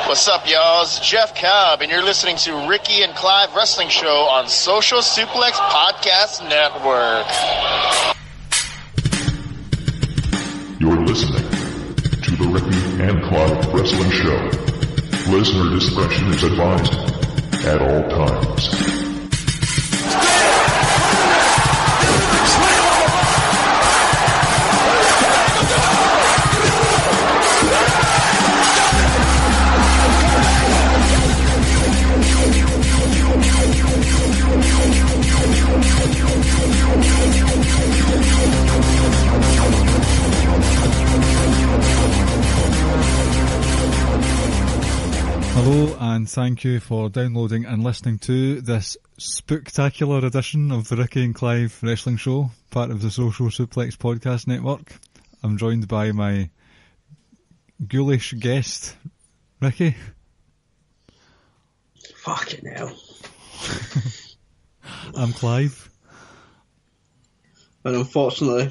What's up, y'all? It's Jeff Cobb, and you're listening to Ricky and Clive Wrestling Show on Social Suplex Podcast Network. You're listening to the Ricky and Clive Wrestling Show. Listener discretion is advised at all times. Hello and thank you for downloading and listening to this spooktacular edition of the Ricky and Clive Wrestling Show, part of the Social Suplex Podcast Network. I'm joined by my ghoulish guest, Ricky. Fucking hell. I'm Clive. And unfortunately,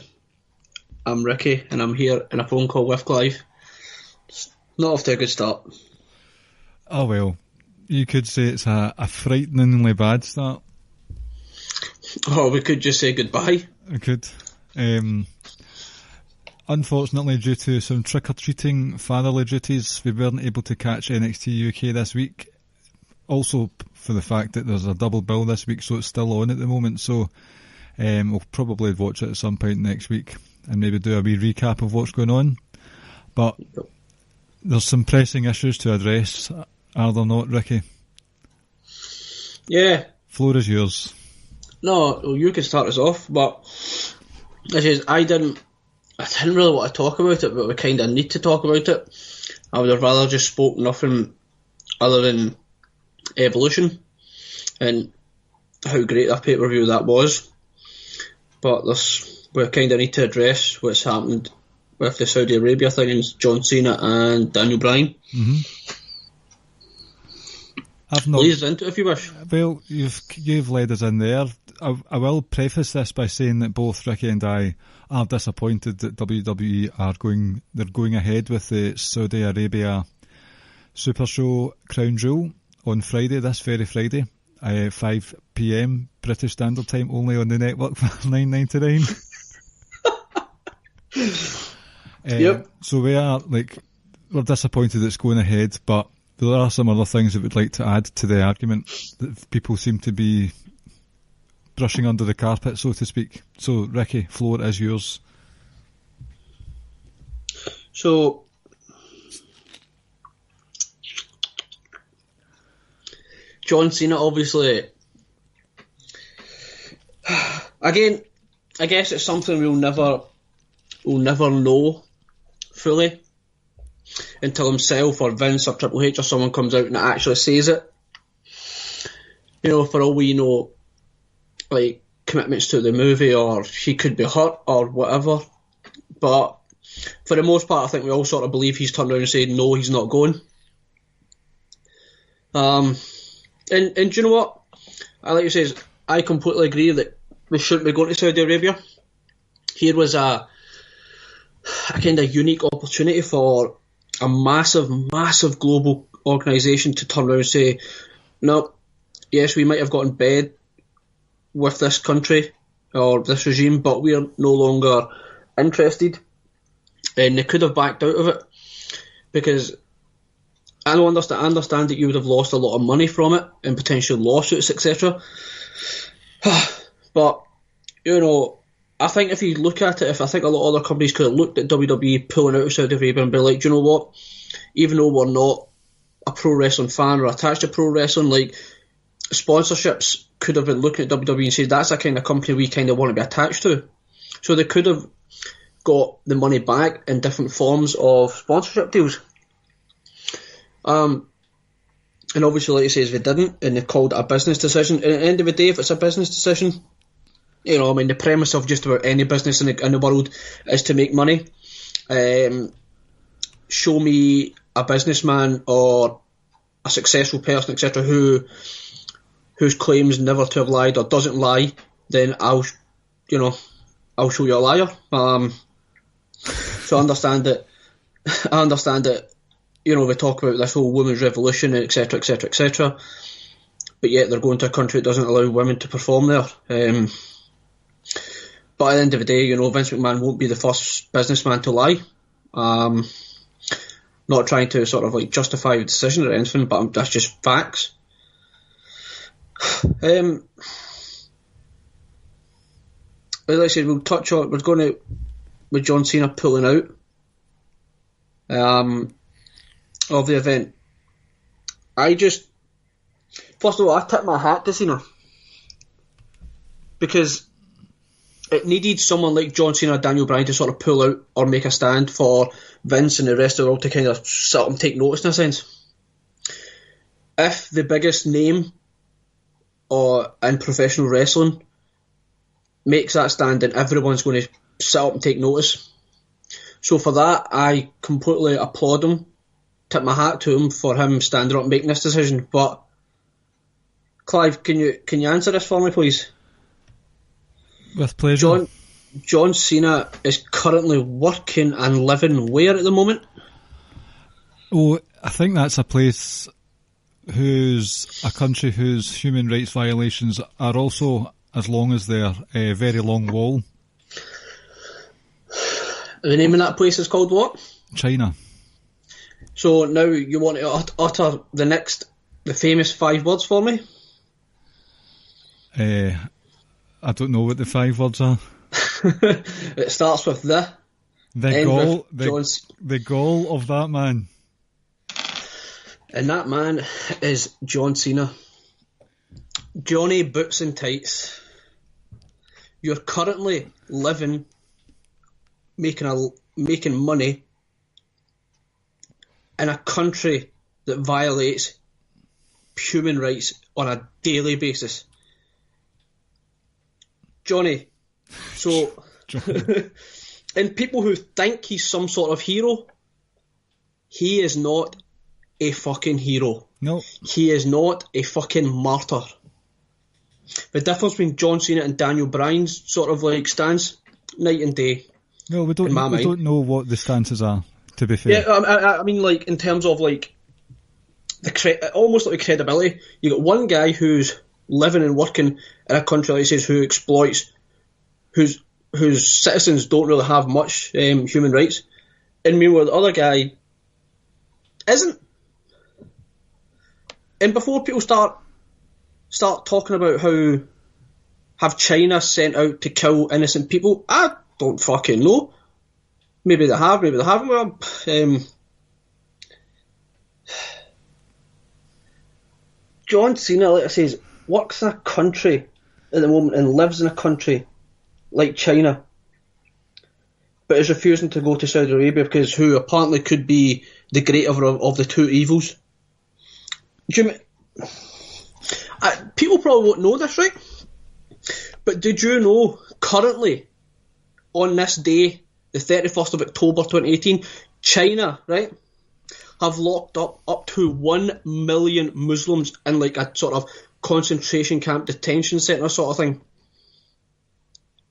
I'm Ricky and I'm here in a phone call with Clive. It's not off to a good start. Oh well, you could say it's a frighteningly bad start. Oh, we could just say goodbye. We could. Unfortunately, due to some trick-or-treating fatherly duties, we weren't able to catch NXT UK this week. Also, for the fact that there's a double bill this week, so it's still on at the moment. So we'll probably watch it at some point next week and maybe do a wee recap of what's going on. But there's some pressing issues to address, are there not, Ricky? Yeah. Floor is yours. No, well, you can start us off, but I didn't really want to talk about it, but we kind of need to talk about it. I would have rather just spoke nothing other than Evolution and how great a pay-per-view that was. But we kind of need to address what's happened with the Saudi Arabia thing and John Cena and Daniel Bryan. Mm-hmm. Lead us into it if you wish. Well, you've led us in there. I will preface this by saying that both Ricky and I are disappointed that WWE are going ahead with the Saudi Arabia Super Show Crown Jewel on Friday, this very Friday, 5 PM British Standard Time, only on the network for $9.99. Yep. So we're disappointed it's going ahead, but there are some other things that we'd like to add to the argument that people seem to be brushing under the carpet, so to speak. So, Ricky, floor is yours. So, John Cena, obviously, again, I guess it's something we'll never know fully until himself or Vince or Triple H or someone comes out and actually says it. You know, for all we know, like, commitments to the movie, or he could be hurt or whatever. But for the most part, I think we all sort of believe he's turned around and said, no, he's not going. And do you know what? Like you say, I completely agree that we shouldn't be going to Saudi Arabia. Here was a kind of unique opportunity for a massive global organisation to turn around and say, no, yes, we might have got in bed with this country or this regime, but we are no longer interested. And they could have backed out of it, because I understand that you would have lost a lot of money from it and potential lawsuits, etc. But, you know, I think if you look at it, I think a lot of other companies could have looked at WWE pulling out of Saudi Arabia and be like, do you know what? Even though we're not a pro wrestling fan or attached to pro wrestling, like, sponsorships could have been looking at WWE and said that's a kind of company we kind of want to be attached to. So they could have got the money back in different forms of sponsorship deals. And obviously, like it says, they didn't, and they called it a business decision. And at the end of the day, if it's a business decision, you know, I mean, the premise of just about any business in the world is to make money. Show me a businessman or a successful person, etc., whose claims never to have lied or doesn't lie, then I'll show you a liar. So I understand that we talk about this whole women's revolution, etc., etc., etc., but yet they're going to a country that doesn't allow women to perform there. But at the end of the day, Vince McMahon won't be the first businessman to lie. Not trying to sort of like justify the decision or anything, but that's just facts. As I said, we'll touch on. We're going to with John Cena pulling out of the event. First of all, I tip my hat to Cena because it needed someone like John Cena or Daniel Bryan to sort of pull out or make a stand for Vince and the rest of the world to kind of sit up and take notice in a sense. If the biggest name in professional wrestling makes that stand, then everyone's going to sit up and take notice. So for that, I completely applaud him, tip my hat to him for him standing up and making this decision. But Clive, can you answer this for me, please? With pleasure. John Cena is currently working and living where at the moment? Oh, I think that's a place a country whose human rights violations are also as long as their very long wall. The name of that place is called what? China. So now you want to utter the famous 5 words for me? I don't know what the 5 words are. It starts with the goal of that man. And that man is John Cena. Johnny Boots and Tights. You're currently living, making money in a country that violates human rights on a daily basis. Johnny. So, and people who think he's some sort of hero, he is not a fucking hero. No. He is not a fucking martyr. The difference between John Cena and Daniel Bryan's sort of like stance, night and day. No, we don't know what the stances are, to be fair. Yeah, I mean, like, in terms of, like, almost like the credibility. You got one guy who's living and working in a country, like he says, who exploits, whose citizens don't really have much human rights, and meanwhile the other guy isn't. And before people start talking about how have China sent out to kill innocent people, I don't fucking know. Maybe they have, maybe they haven't. Well, John Cena, like I say, works in a country at the moment and lives in a country like China, but is refusing to go to Saudi Arabia because who apparently could be the greater of the two evils. People probably won't know this, right? But did you know currently on this day, the 31st of October 2018, China, right, have locked up to 1 million Muslims in like a sort of concentration camp detention centre sort of thing.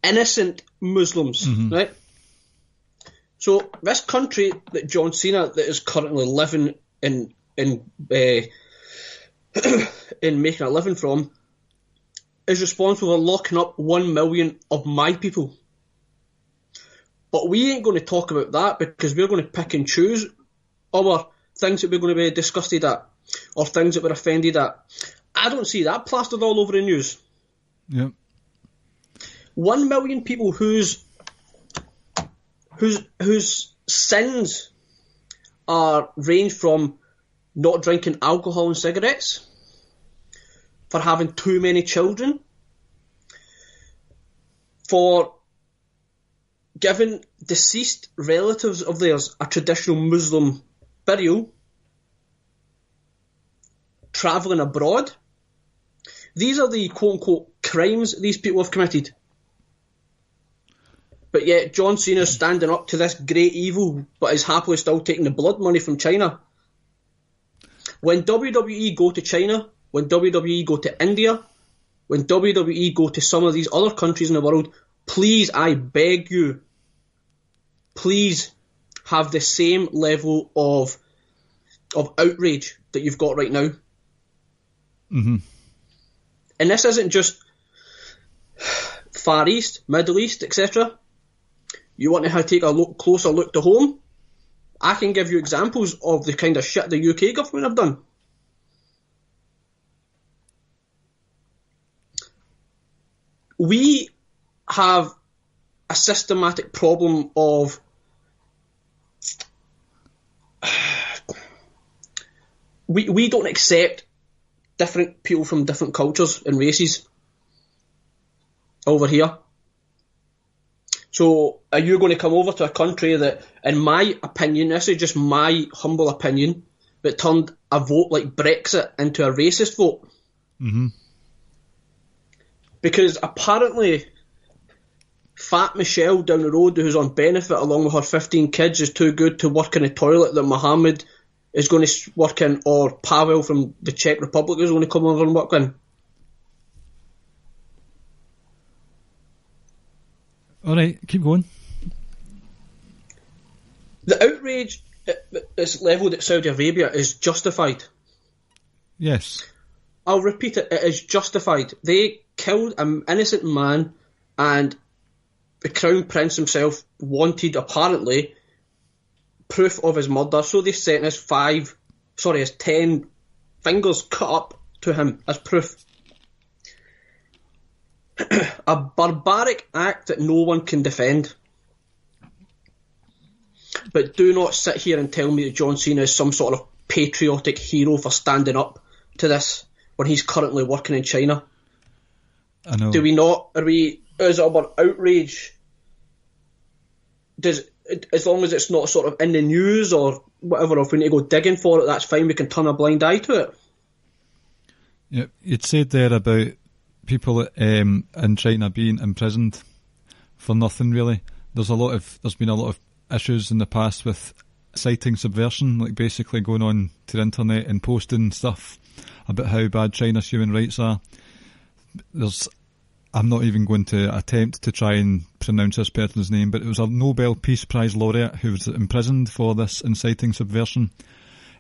Innocent Muslims, right? So this country that John Cena that is currently living in making a living from is responsible for locking up 1 million of my people. But we ain't going to talk about that because we're going to pick and choose our things that we're going to be disgusted at or things that we're offended at. I don't see that plastered all over the news. Yep. 1 million people whose sins range from not drinking alcohol and cigarettes, for having too many children, for giving deceased relatives of theirs a traditional Muslim burial, travelling abroad. These are the quote-unquote crimes these people have committed. But yet John Cena's standing up to this great evil, but is happily still taking the blood money from China. When WWE go to China, when WWE go to India, when WWE go to some of these other countries in the world, please, I beg you, please have the same level of of outrage that you've got right now. Mm-hmm. And this isn't just Far East, Middle East, etc. You want to take a closer look to home? I can give you examples of the kind of shit the UK government have done. We have a systematic problem of we don't accept different people from different cultures and races over here. So are you going to come over to a country that, in my opinion, this is just my humble opinion, that turned a vote like Brexit into a racist vote? Mm-hmm. Because apparently Fat Michelle down the road, who's on benefit along with her 15 kids, is too good to work in a toilet that Mohammed is going to work in, or Pavel from the Czech Republic is going to come over and work in. All right, keep going. The outrage that's levelled at Saudi Arabia is justified. Yes. I'll repeat it, it is justified. They killed an innocent man, and the Crown Prince himself wanted, apparently, proof of his murder, so they sent his 10 fingers cut up to him as proof. A barbaric act that no one can defend. But do not sit here and tell me that John Cena is some sort of patriotic hero for standing up to this when he's currently working in China. I know. Do we not? Is our outrage, as long as it's not sort of in the news or whatever, if we need to go digging for it, that's fine, we can turn a blind eye to it. Yeah, you'd said there about people in China being imprisoned for nothing really. There's been a lot of issues in the past with citing subversion, like basically going on to the internet and posting stuff about how bad China's human rights are. I'm not even going to attempt to try and pronounce this person's name, but it was a Nobel Peace Prize laureate who was imprisoned for this inciting subversion.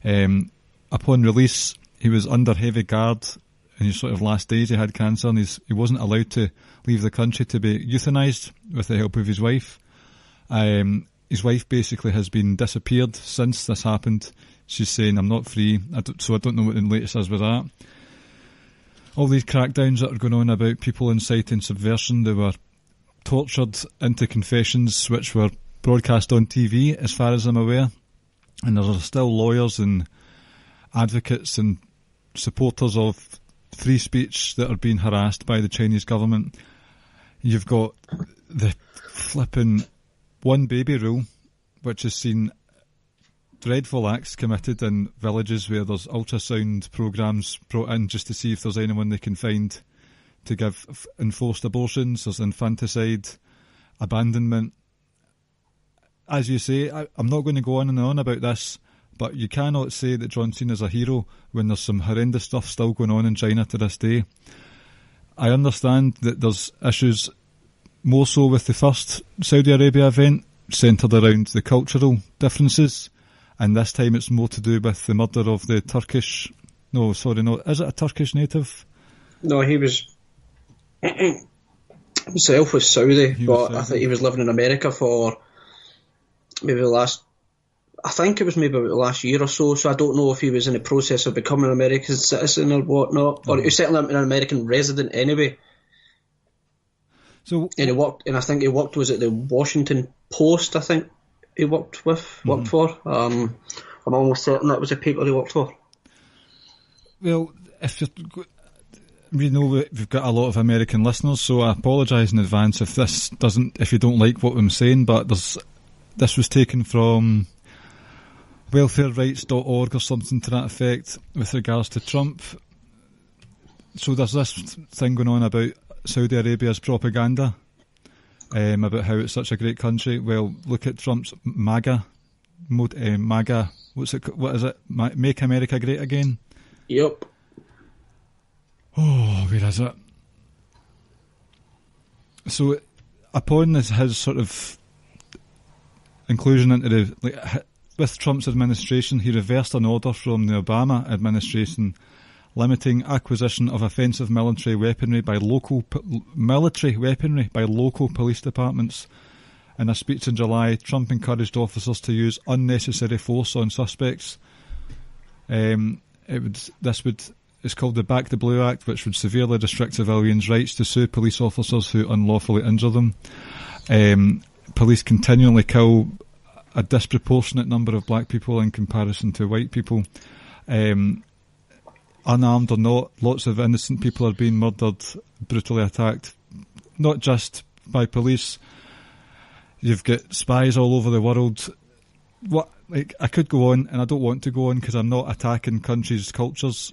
Upon release, he was under heavy guard. In his sort of last days, he had cancer, and he wasn't allowed to leave the country to be euthanised with the help of his wife. His wife basically has been disappeared since this happened. She's saying, I'm not free, so I don't know what the latest is with that. All these crackdowns that are going on about people inciting subversion, they were tortured into confessions which were broadcast on TV, as far as I'm aware. And there are still lawyers and advocates and supporters of free speech that are being harassed by the Chinese government. You've got the flipping one baby rule, which has seen dreadful acts committed in villages where there's ultrasound programs brought in just to see if there's anyone they can find to give enforced abortions. There's infanticide, abandonment. As you say, I'm not going to go on and on about this, but you cannot say that John Cena is a hero when there's some horrendous stuff still going on in China to this day. I understand that there's issues more so with the first Saudi Arabia event, centred around the cultural differences, and this time it's more to do with the murder of the Turkish... No, sorry, no. Is it a Turkish native? No, he was... himself was Saudi, but I think he was living in America for maybe I think it was maybe about the last year or so, so I don't know if he was in the process of becoming an American citizen or whatnot, or he was certainly an American resident anyway. So, and I think he worked, was it the Washington Post, I think he worked for. I'm almost certain that was the paper he worked for. Well, we know we've got a lot of American listeners, so I apologise in advance if you don't like what I'm saying, but this was taken from welfarerights.org or something to that effect with regards to Trump. So there's this thing going on about Saudi Arabia's propaganda, about how it's such a great country. Well, look at Trump's MAGA, what is it? Make America Great Again? Yep. Oh, where is it? So, upon his sort of inclusion into with Trump's administration, he reversed an order from the Obama administration limiting acquisition of offensive military weaponry by local police departments. In a speech in July, Trump encouraged officers to use unnecessary force on suspects. It's called the Back the Blue Act, which would severely restrict civilians' rights to sue police officers who unlawfully injure them. Police continually kill a disproportionate number of black people in comparison to white people. Unarmed or not, lots of innocent people are being murdered, brutally attacked, not just by police. You've got spies all over the world. I could go on, and I don't want to go on because I'm not attacking countries' cultures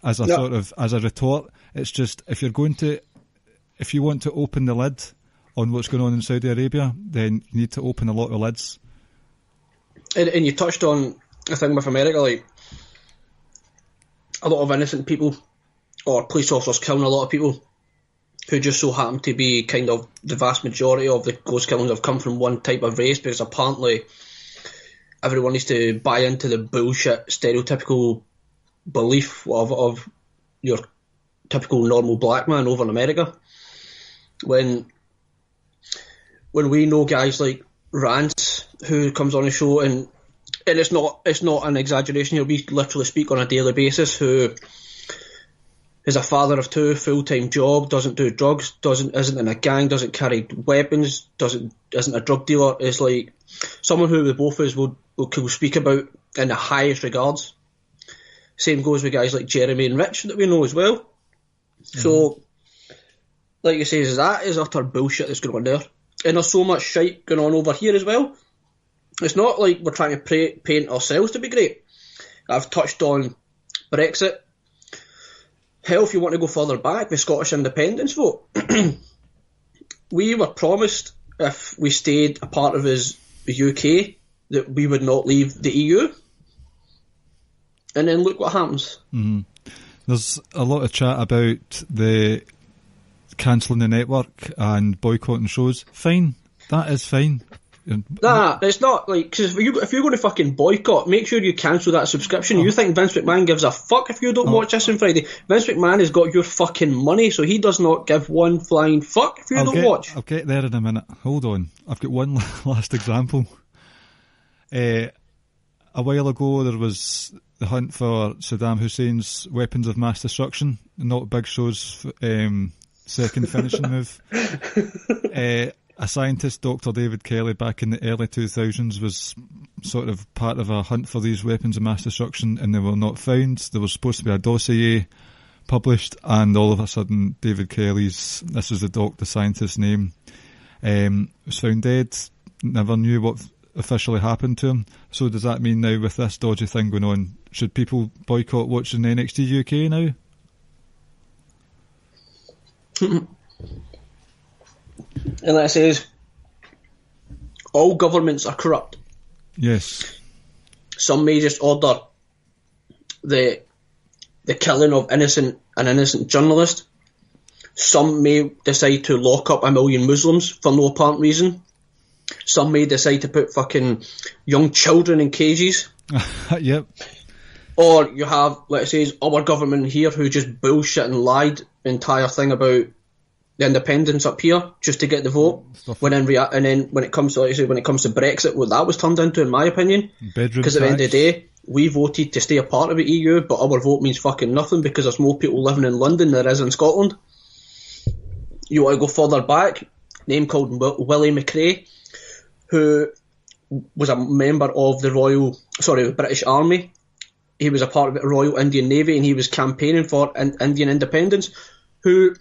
as a retort. It's just if you want to open the lid on what's going on in Saudi Arabia, then you need to open a lot of lids. And you touched on a thing with America, like a lot of innocent people or police officers killing a lot of people who just so happen to be kind of the vast majority of those killings have come from one type of race, because apparently everyone needs to buy into the bullshit stereotypical belief of your typical normal black man over in America. When we know guys like Rance, who comes on the show, and it's not an exaggeration here, we literally speak on a daily basis, who is a father of two, full-time job, doesn't do drugs, isn't in a gang, doesn't carry weapons, isn't a drug dealer, is like someone who the both of us will speak about in the highest regards. Same goes with guys like Jeremy and Rich that we know as well. Mm-hmm. So, like you say, that is utter bullshit that's going on there. And there's so much shite going on over here as well. It's not like we're trying to paint ourselves to be great. I've touched on Brexit. Hell, if you want to go further back, the Scottish independence vote. We were promised, if we stayed a part of the UK, that we would not leave the EU. And then look what happens. Mm-hmm. There's a lot of chat about the cancelling the network and boycotting shows. Fine. That is fine. Nah, it's not like, because if you're going to fucking boycott, make sure you cancel that subscription. You think Vince McMahon gives a fuck if you don't watch this on Friday? Vince McMahon has got your fucking money, so he does not give one flying fuck if you don't watch. I'll get there in a minute. Hold on. I've got one last example. A while ago, there was the hunt for Saddam Hussein's weapons of mass destruction, not Big Show's second finishing move. A scientist, Dr. David Kelly, back in the early 2000s was sort of part of a hunt for these weapons of mass destruction, and they were not found. There was supposed to be a dossier published, and all of a sudden David Kelly's, this is the scientist's name, was found dead. Never knew what officially happened to him. So does that mean now, with this dodgy thing going on, should people boycott watching NXT UK now? And like I says, all governments are corrupt. Yes. Some may just order the killing of an innocent journalist. Some may decide to lock up 1 million Muslims for no apparent reason. Some may decide to put fucking young children in cages. Yep. Or you have, like I say, our government here who just bullshit and lied the entire thing about the independence up here just to get the vote. And then when it comes to, like I say, when it comes to Brexit, what that was turned into, in my opinion, because at the end of the day, we voted to stay a part of the EU, but our vote means fucking nothing because there's more people living in London than there is in Scotland. You want to go further back? Name called Willie McRae, who was a member of the British Army. He was a part of the Royal Indian Navy, and he was campaigning for Indian independence, whose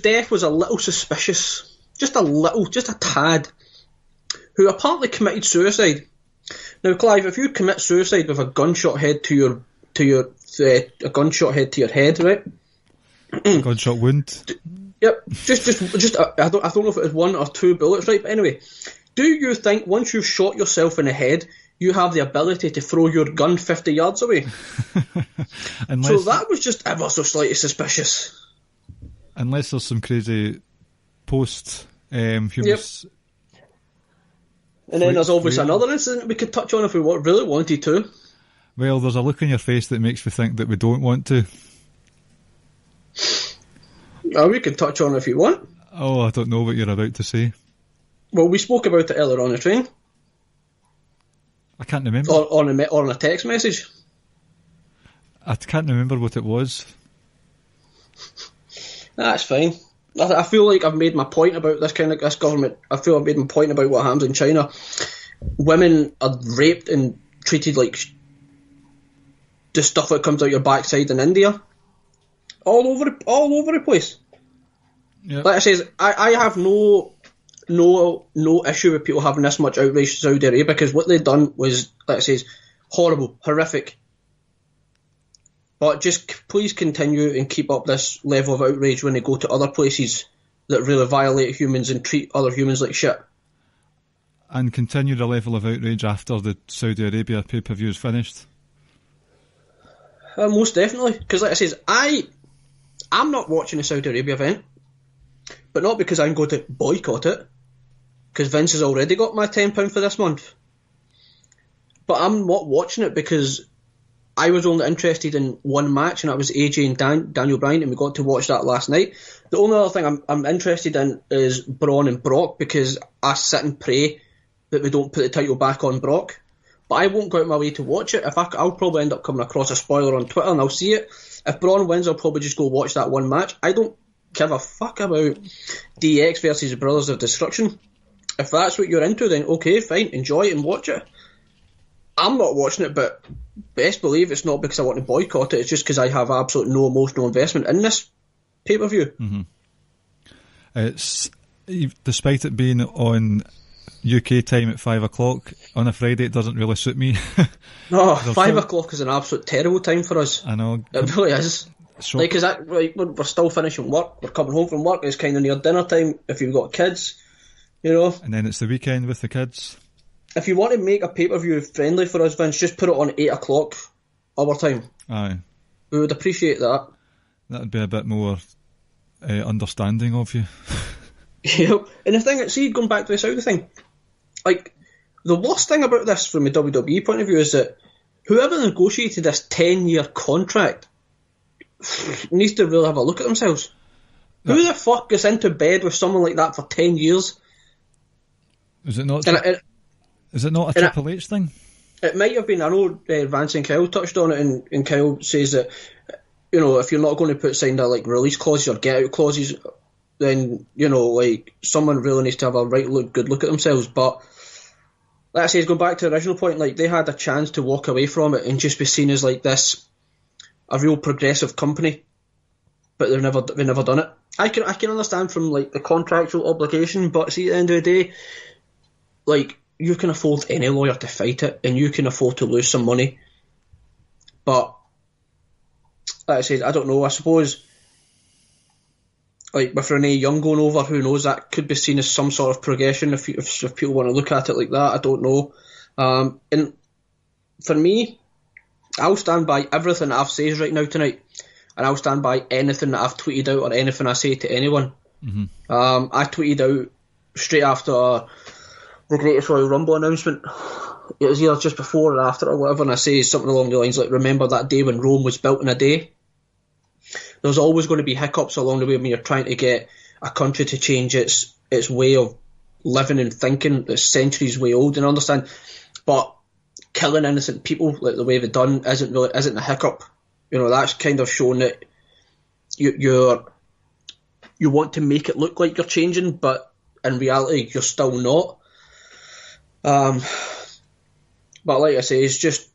death was a little suspicious, just a tad, who apparently committed suicide. Now, Clive, if you commit suicide with a gunshot head to your head, right? A gunshot wound. Yep. Just. I don't know if it was 1 or 2 bullets, right? But anyway, do you think once you've shot yourself in the head, you have the ability to throw your gun 50 yards away? So that was just ever so slightly suspicious. Unless there's some crazy post-humus... Yep. And then there's obviously another incident we could touch on if we really wanted to. Well, there's a look on your face that makes me think that we don't want to. We can touch on it if you want. Oh, I don't know what you're about to say. Well, we spoke about it earlier on the train. I can't remember. Or on a text message. I can't remember what it was. That's fine. I feel like I've made my point about this government. I feel I've made my point about what happens in China. Women are raped and treated like the stuff that comes out your backside in India. All over the place. Yep. Like I says, I have no issue with people having this much outrage to Saudi Arabia, because what they've done was, like I says, horrible, horrific. But just please continue and keep up this level of outrage when they go to other places that really violate humans and treat other humans like shit. And continue the level of outrage after the Saudi Arabia pay-per-view is finished. Most definitely. Because like I says, I'm not watching the Saudi Arabia event. But not because I'm going to boycott it. Because Vince has already got my £10 for this month. But I'm not watching it because I was only interested in one match, and that was AJ and Daniel Bryan, and we got to watch that last night. The only other thing I'm interested in is Braun and Brock, because I sit and pray that they don't put the title back on Brock. But I won't go out my way to watch it. I'll probably end up coming across a spoiler on Twitter and I'll see it. If Braun wins, I'll probably just go watch that one match. I don't give a fuck about DX versus Brothers of Destruction. If that's what you're into, then okay, fine, enjoy it and watch it. I'm not watching it, but best believe it's not because I want to boycott it. It's just because I have absolutely no emotional investment in this pay-per-view. Mm-hmm. It's, despite it being on UK time at 5 o'clock on a Friday, it doesn't really suit me. No, 5 o'clock is an absolute terrible time for us. I know. It really is. Like, we're still finishing work, we're coming home from work, it's kind of near dinner time if you've got kids, you know. And then it's the weekend with the kids. If you want to make a pay-per-view friendly for us, Vince, just put it on 8 o'clock our time. Aye. We would appreciate that. That would be a bit more understanding of you. Yep. And the thing, see, going back to the Saudi thing, like, the worst thing about this from a WWE point of view is that whoever negotiated this 10-year contract needs to really have a look at themselves. Yeah. Who the fuck gets into bed with someone like that for 10 years? Is it not a Triple H thing? It might have been. I know Vance and Kyle touched on it, and Kyle says that, you know, if you're not going to sign that like release clauses or get out clauses, then, you know, like, someone really needs to have a good look at themselves. But like I say, going back to the original point, like, they had a chance to walk away from it and just be seen as like this, a real progressive company, but they've never done it. I can understand from like the contractual obligation, but see, at the end of the day, like, you can afford any lawyer to fight it, and you can afford to lose some money. But like I said, I don't know. I suppose, like, with Renee Young going over, who knows, that could be seen as some sort of progression if people want to look at it like that. I don't know. And for me, I'll stand by everything that I've said right now tonight, and I'll stand by anything that I've tweeted out or anything I say to anyone. Mm-hmm. I tweeted out straight after the Greatest Royal Rumble announcement. It was either just before or after or whatever, and I say something along the lines like, remember that day when Rome was built in a day? There's always going to be hiccups along the way when you're trying to get a country to change its way of living and thinking that's centuries way old, and I understand. But killing innocent people like the way they've done isn't a hiccup. You know, that's kind of showing that you want to make it look like you're changing, but in reality you're still not. But like I say, it's just,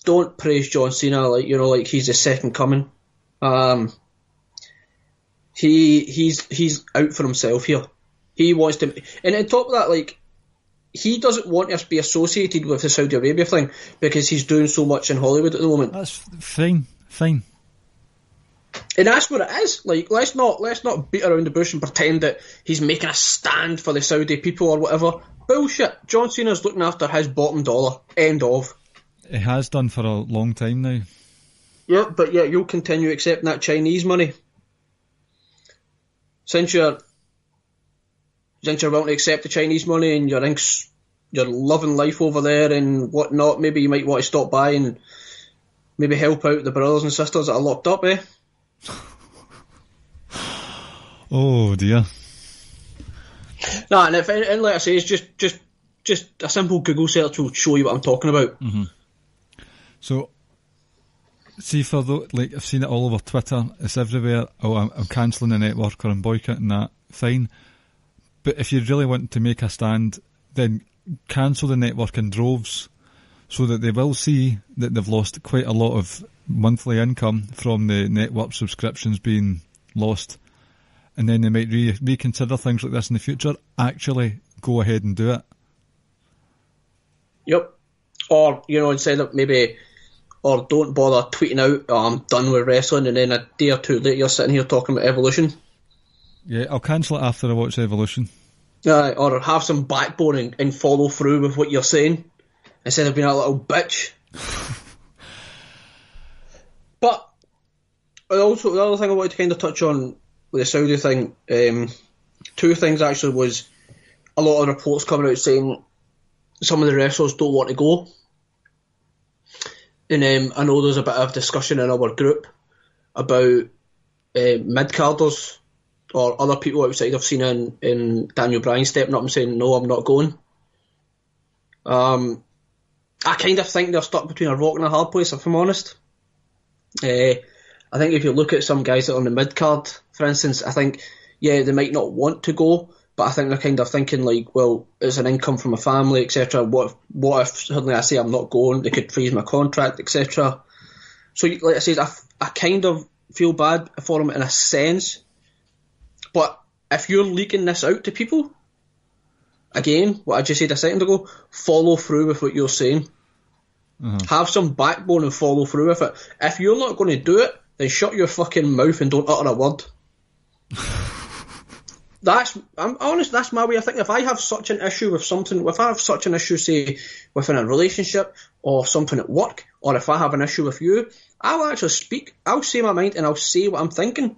don't praise John Cena like, you know, like he's the second coming. He's out for himself here. He wants to, and on top of that, like, he doesn't want us to be associated with the Saudi Arabia thing because he's doing so much in Hollywood at the moment. That's fine. And that's what it is. Like, let's not beat around the bush and pretend that he's making a stand for the Saudi people or whatever. Bullshit. John Cena's looking after his bottom dollar. End of. He has done for a long time now. Yeah, but yeah, you'll continue accepting that Chinese money. Since you're willing to accept the Chinese money and you're you're loving life over there and whatnot, maybe you might want to stop by and maybe help out the brothers and sisters that are locked up, eh? Oh dear. Nah, and like I say, it's just a simple Google search will show you what I'm talking about. Mm-hmm. So, see, like I've seen it all over Twitter, it's everywhere. Oh, I'm cancelling the network or I'm boycotting that. Fine, but if you really want to make a stand, then cancel the network in droves, so that they will see that they've lost quite a lot of monthly income from the network subscriptions being lost, and then they might reconsider things like this in the future. Actually, go ahead and do it. Yep. Or, instead of maybe, or don't bother tweeting out, oh, I'm done with wrestling, and then a day or two later you're sitting here talking about Evolution. Yeah, I'll cancel it after I watch Evolution. Or have some backbone and follow through with what you're saying, instead of being a little bitch. But, also, the other thing I wanted to kind of touch on with the Saudi thing, two things actually was a lot of reports coming out saying some of the wrestlers don't want to go. And I know there's a bit of discussion in our group about mid-carders or other people outside of Cena and Daniel Bryan stepping up and saying, no, I'm not going. I kind of think they're stuck between a rock and a hard place, if I'm honest. I think if you look at some guys that are on the mid-card, for instance, I think, yeah, they might not want to go, but I think they're kind of thinking like, well, it's an income from a family, etc. What if suddenly I say I'm not going, they could freeze my contract, etc. So, like I said, I kind of feel bad for them in a sense, but if you're leaking this out to people, again, what I just said a second ago, follow through with what you're saying. Mm-hmm. Have some backbone and follow through with it. If you're not going to do it, then shut your fucking mouth and don't utter a word. I'm honest, that's my way of thinking. If I have such an issue with something, if I have such an issue, say, within a relationship or something at work, or if I have an issue with you, I'll actually speak, I'll say my mind and I'll say what I'm thinking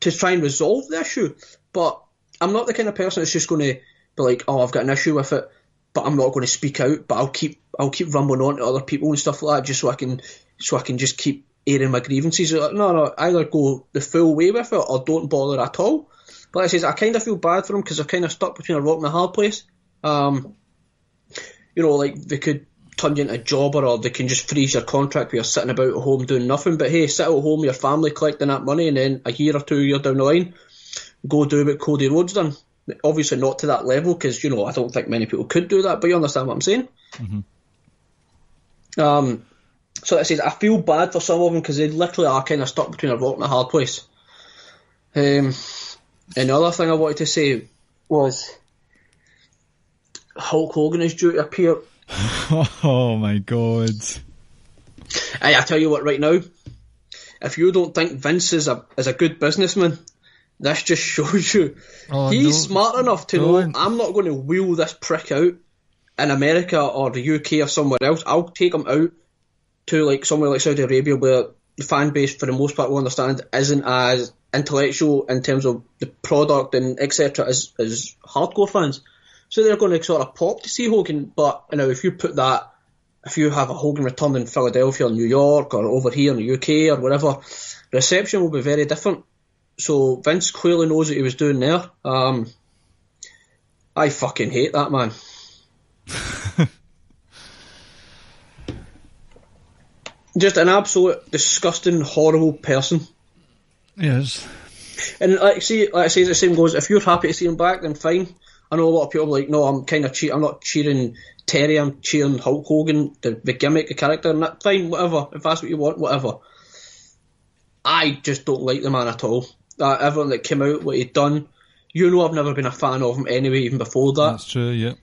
to try and resolve the issue. But I'm not the kind of person that's just going to be like, oh, I've got an issue with it, but I'm not going to speak out, but I'll keep rumbling on to other people and stuff like that just so I can just keep airing my grievances. No, either go the full way with it or don't bother at all. But like I says, I kind of feel bad for them because they're kind of stuck between a rock and a hard place. Like they could turn you into a jobber, or they can just freeze your contract where you're sitting about at home doing nothing. But hey, sit at home with your family collecting that money, and then a year or 2 years down the line, go do what Cody Rhodes done. Obviously not to that level because, I don't think many people could do that, but you understand what I'm saying? Mm-hmm. So like I says, I feel bad for some of them because they literally are kind of stuck between a rock and a hard place. And the other thing I wanted to say was Hulk Hogan is due to appear. Oh my god. I tell you what right now, if you don't think Vince is a good businessman, this just shows you he's smart enough to know I'm not going to wheel this prick out in America or the UK or somewhere else. I'll take him out to like somewhere like Saudi Arabia where the fan base for the most part will understand isn't as intellectual in terms of the product and etc. as hardcore fans. So they're going to sort of pop to see Hogan. But if you have a Hogan return in Philadelphia or New York or over here in the UK or whatever, the reception will be very different. So Vince clearly knows what he was doing there. I fucking hate that man. Just an absolute disgusting, horrible person. Yes. And like I say, the same goes. If you're happy to see him back, then fine. I know a lot of people are like, no, I'm kind of I'm not cheering Terry. I'm cheering Hulk Hogan, the gimmick, the character, and that. Fine, whatever. If that's what you want, whatever. I just don't like the man at all. Everyone that came out, what he'd done. I've never been a fan of him anyway, even before that. That's true, yeah.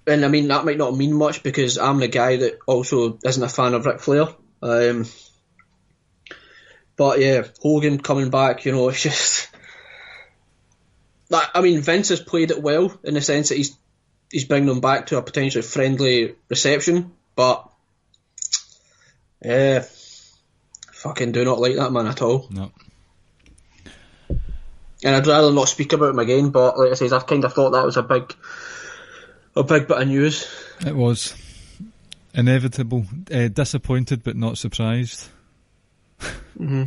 And I mean, that might not mean much because I'm the guy that also isn't a fan of Ric Flair. But yeah, Hogan coming back, it's just... I mean, Vince has played it well in the sense that he's bringing them back to a potentially friendly reception, but yeah, fucking do not like that man at all. No. And I'd rather not speak about him again, but like I said, I kind of thought that was a big A big bit of news. It was inevitable. Disappointed but not surprised. Mm-hmm.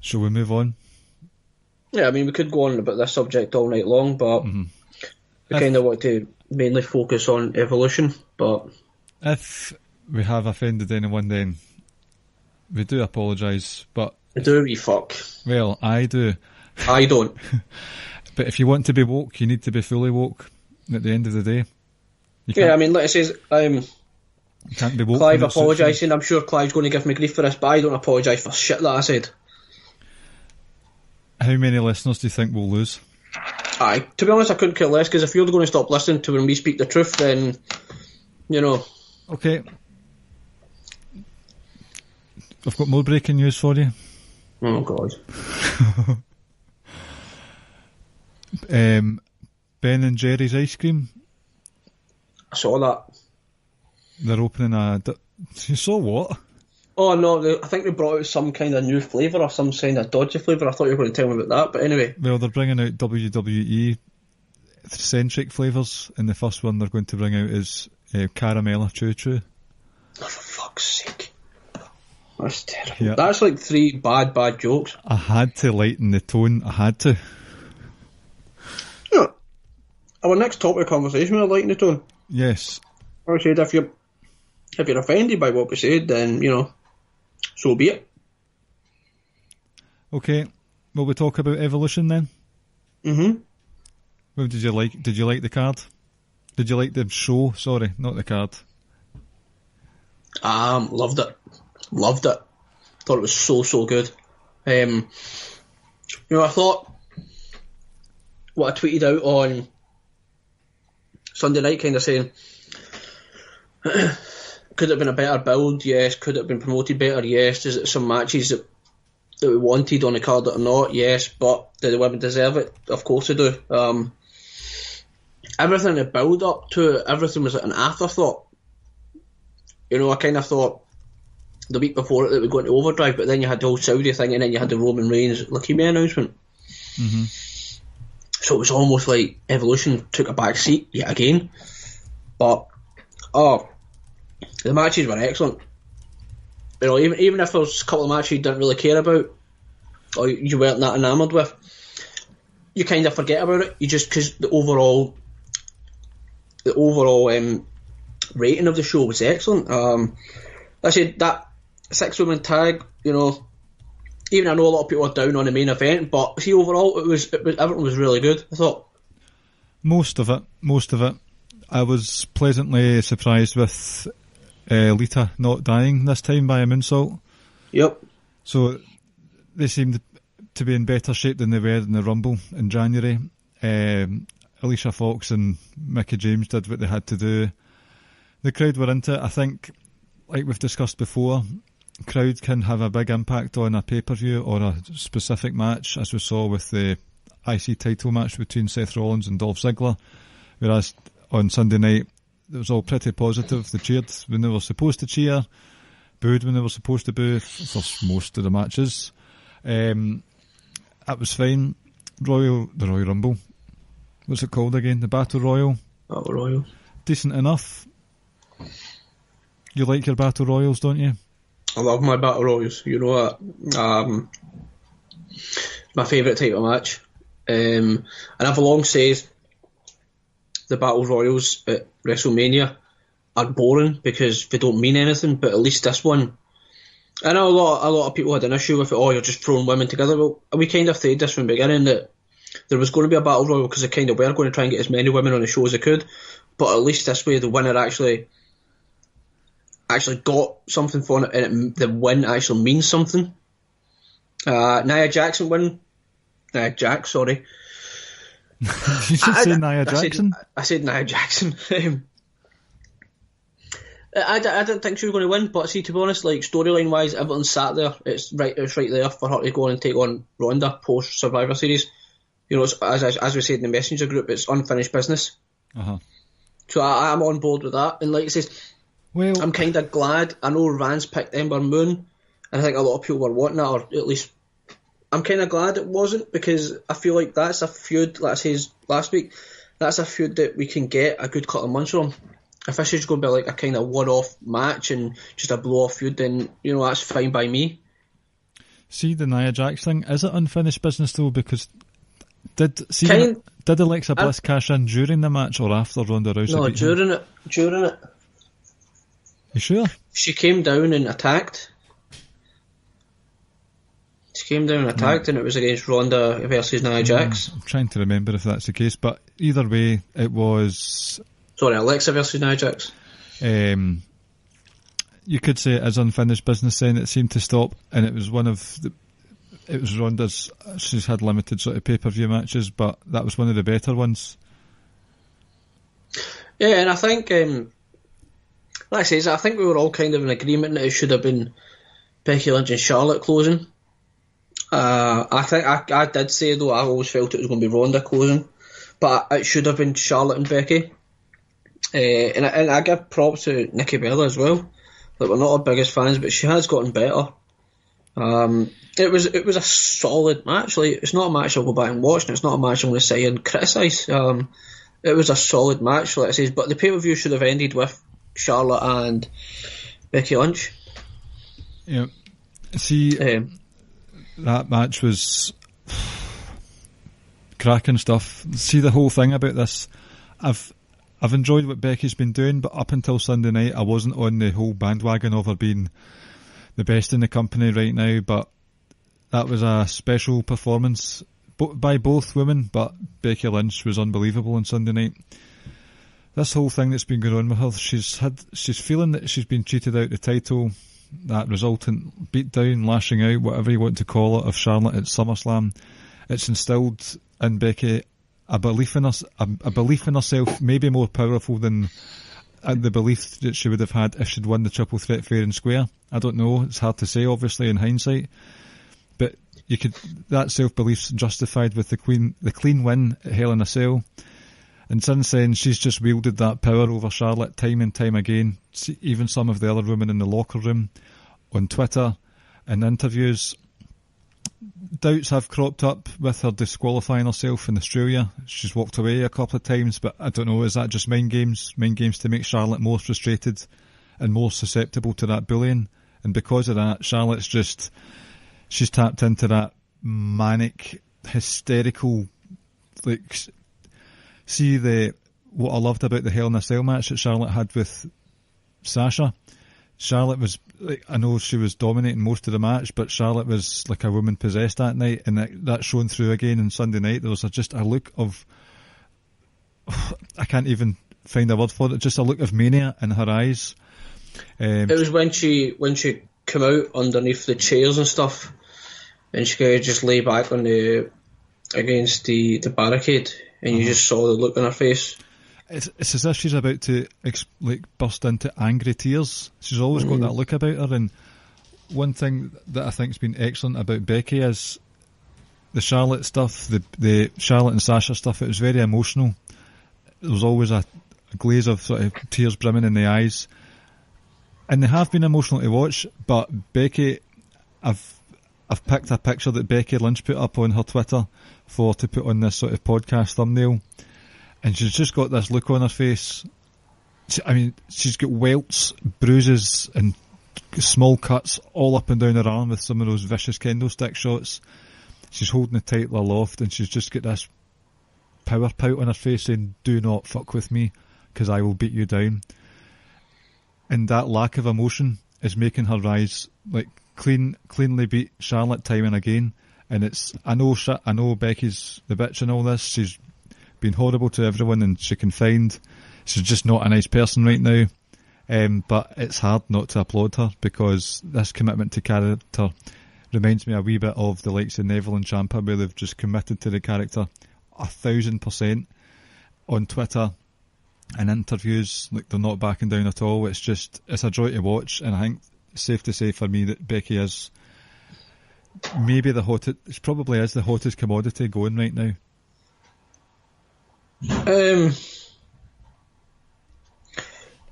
Shall we move on? Yeah, I mean, we could go on about this subject all night long, but we kind of want to mainly focus on Evolution. But if we have offended anyone, then we do apologise. But do we fuck? Well, I do. I don't. But if you want to be woke, you need to be fully woke. At the end of the day, I mean, like I says, you can't be woke. Clive apologising. I'm sure Clive's going to give me grief for this, but I don't apologise for shit that I said. How many listeners do you think we'll lose? Aye, to be honest, I couldn't care less, because if you're going to stop listening to when we speak the truth, then, you know. Okay. I've got more breaking news for you. Oh, God. Ben and Jerry's ice cream. I saw that. They're opening you saw what? Oh, no, I think they brought out some kind of new flavour or some kind of dodgy flavour. I thought you were going to tell me about that, but anyway. Well, they're bringing out WWE-centric flavours, and the first one they're going to bring out is Caramella Choo Choo. Oh, for fuck's sake. That's terrible. Yeah. That's like 3 bad jokes. I had to lighten the tone. I had to. Yeah. Our next topic of conversation, we'll lighten the tone. Yes. I said, if you're offended by what we said, then, you know, so be it. Okay. Will we talk about Evolution then? Mm-hmm. What did you like? Did you like the card? Did you like the show? Sorry, not the card. Loved it. Loved it. Thought it was so good. You know, I thought what I tweeted out on Sunday night, kind of saying, could it have been a better build? Yes. Could it have been promoted better? Yes. Is it some matches that we wanted on the card or not? Yes. But do the women deserve it? Of course they do. Everything that build up to it, everything was an afterthought. You know, I kind of thought the week before it that we'd go into overdrive, but then you had the whole Saudi thing, and then you had the Roman Reigns leukemia announcement. Mm-hmm. So it was almost like Evolution took a back seat yet again. But the matches were excellent. You know, even if there was a couple of matches you didn't really care about, or you weren't that enamoured with, you kind of forget about it. You just, because the overall rating of the show was excellent. I said that 6-woman tag, you know, even I know a lot of people are down on the main event, but see, overall it was everything was really good, I thought. Most of it. I was pleasantly surprised with Lita not dying this time by a moonsault. Yep. So they seemed to be in better shape than they were in the Rumble in January. Alicia Fox and Mickie James did what they had to do. The crowd were into it. I think, like we've discussed before, crowd can have a big impact on a pay-per-view or a specific match, as we saw with the IC title match between Seth Rollins and Dolph Ziggler, whereas on Sunday night it was all pretty positive. They cheered when they were supposed to cheer, booed when they were supposed to boo for most of the matches. That was fine. The Royal Rumble, what's it called again? The Battle Royal? Battle Royal. Decent enough. You like your Battle Royals, don't you? I love my Battle Royals, you know that. My favourite type of match. And I've long said the Battle Royals at WrestleMania are boring because they don't mean anything, but at least this one, I know a lot of people had an issue with it. Oh, you're just throwing women together. Well, we kind of said this from the beginning that there was going to be a Battle Royal because they kind of were going to try and get as many women on the show as they could, but at least this way the winner actually got something for it, and the win actually means something. Nia Jax win. Nia Jax, sorry. Did you just say Nia Jackson? I said Nia Jackson. I didn't think she was going to win, but see, to be honest, like storyline wise, everything's sat there. It's right there for her to go on and take on Ronda post Survivor Series. You know, as we said in the messenger group, it's unfinished business. Uh-huh. So I'm on board with that, and like it says, well, I'm kind of glad. I know Rance picked Ember Moon, and I think a lot of people were wanting that, or at least I'm kind of glad it wasn't, because I feel like that's a feud, like I said last week, that's a feud that we can get a good couple of months from. If this is going to be like a kind of one-off match and just a blow-off feud, then, that's fine by me. See, the Nia Jax thing, is it unfinished business though? Because did Alexa Bliss cash in during the match or after Ronda Rousey? No, during it. You sure? She came down and attacked. And it was against Ronda versus Nia Jax. I'm trying to remember if that's the case, but either way, it was... Sorry, Alexa versus Nia Jax. You could say it is unfinished business then. It seemed to stop, and it was it was Ronda's... She's had limited sort of pay-per-view matches, but that was one of the better ones. Yeah, and I think... like I say, I think we were all kind of in agreement that it should have been Becky Lynch and Charlotte closing. I think I did say, though, I always felt it was going to be Ronda closing, but it should have been Charlotte and Becky. And I give props to Nikki Bella as well. Like, we're not our biggest fans, but she has gotten better. It was a solid match. Like, it's not a match I'll go back and watch, and it's not a match I'm going to sit and criticise. It was a solid match, like I say, but the pay-per-view should have ended with Charlotte and Becky Lynch. Yeah. See, that match was cracking stuff. See, the whole thing about this, I've enjoyed what Becky's been doing, but up until Sunday night, I wasn't on the whole bandwagon of her being the best in the company right now, but that was a special performance by both women, but Becky Lynch was unbelievable on Sunday night. This whole thing that's been going on with her, she's feeling that she's been cheated out the title, that resultant beatdown, lashing out, whatever you want to call it, of Charlotte at SummerSlam. It's instilled in Becky a belief in herself, maybe more powerful than the belief that she would have had if she'd won the triple threat fair and square. I don't know, it's hard to say obviously in hindsight, but that self-belief's justified with the clean win at Hell in a Cell. And since then, she's just wielded that power over Charlotte time and time again. Even some of the other women in the locker room, on Twitter, in interviews. Doubts have cropped up with her disqualifying herself in Australia. She's walked away a couple of times, but I don't know, is that just mind games? Mind games to make Charlotte more frustrated and more susceptible to that bullying. And because of that, she's tapped into that manic, hysterical, see what I loved about the Hell in a Cell match that Charlotte had with Sasha. Charlotte was, I know she was dominating most of the match, but Charlotte was like a woman possessed that night, and that shone through again on Sunday night. There was just a look of, I can't even find a word for it, just a look of mania in her eyes. It was when she came out underneath the chairs and stuff, and she could just lay back on against the barricade, and you just saw the look on her face. It's as if she's about to burst into angry tears. She's always got that look about her. And one thing that I think's been excellent about Becky is the Charlotte stuff, the Charlotte and Sasha stuff. It was very emotional. There was always a glaze of sort of tears brimming in the eyes, and they have been emotional to watch. But Becky, I've picked a picture that Becky Lynch put up on her Twitter to put on this sort of podcast thumbnail, and she's just got this look on her face. She's got welts, bruises and small cuts all up and down her arm with some of those vicious kendo stick shots. She's holding it tight aloft, and she's just got this power pout on her face saying, "Do not fuck with me, because I will beat you down." And that lack of emotion is making her rise, cleanly beat Charlotte time and again. And I know Becky's the bitch in all this. She's been horrible to everyone, and she's just not a nice person right now. But it's hard not to applaud her, because this commitment to character reminds me a wee bit of the likes of Neville and Ciampa, where they've just committed to the character 1,000% on Twitter and interviews. They're not backing down at all. It's a joy to watch, and I think it's safe to say for me that Becky is maybe it probably is the hottest commodity going right now.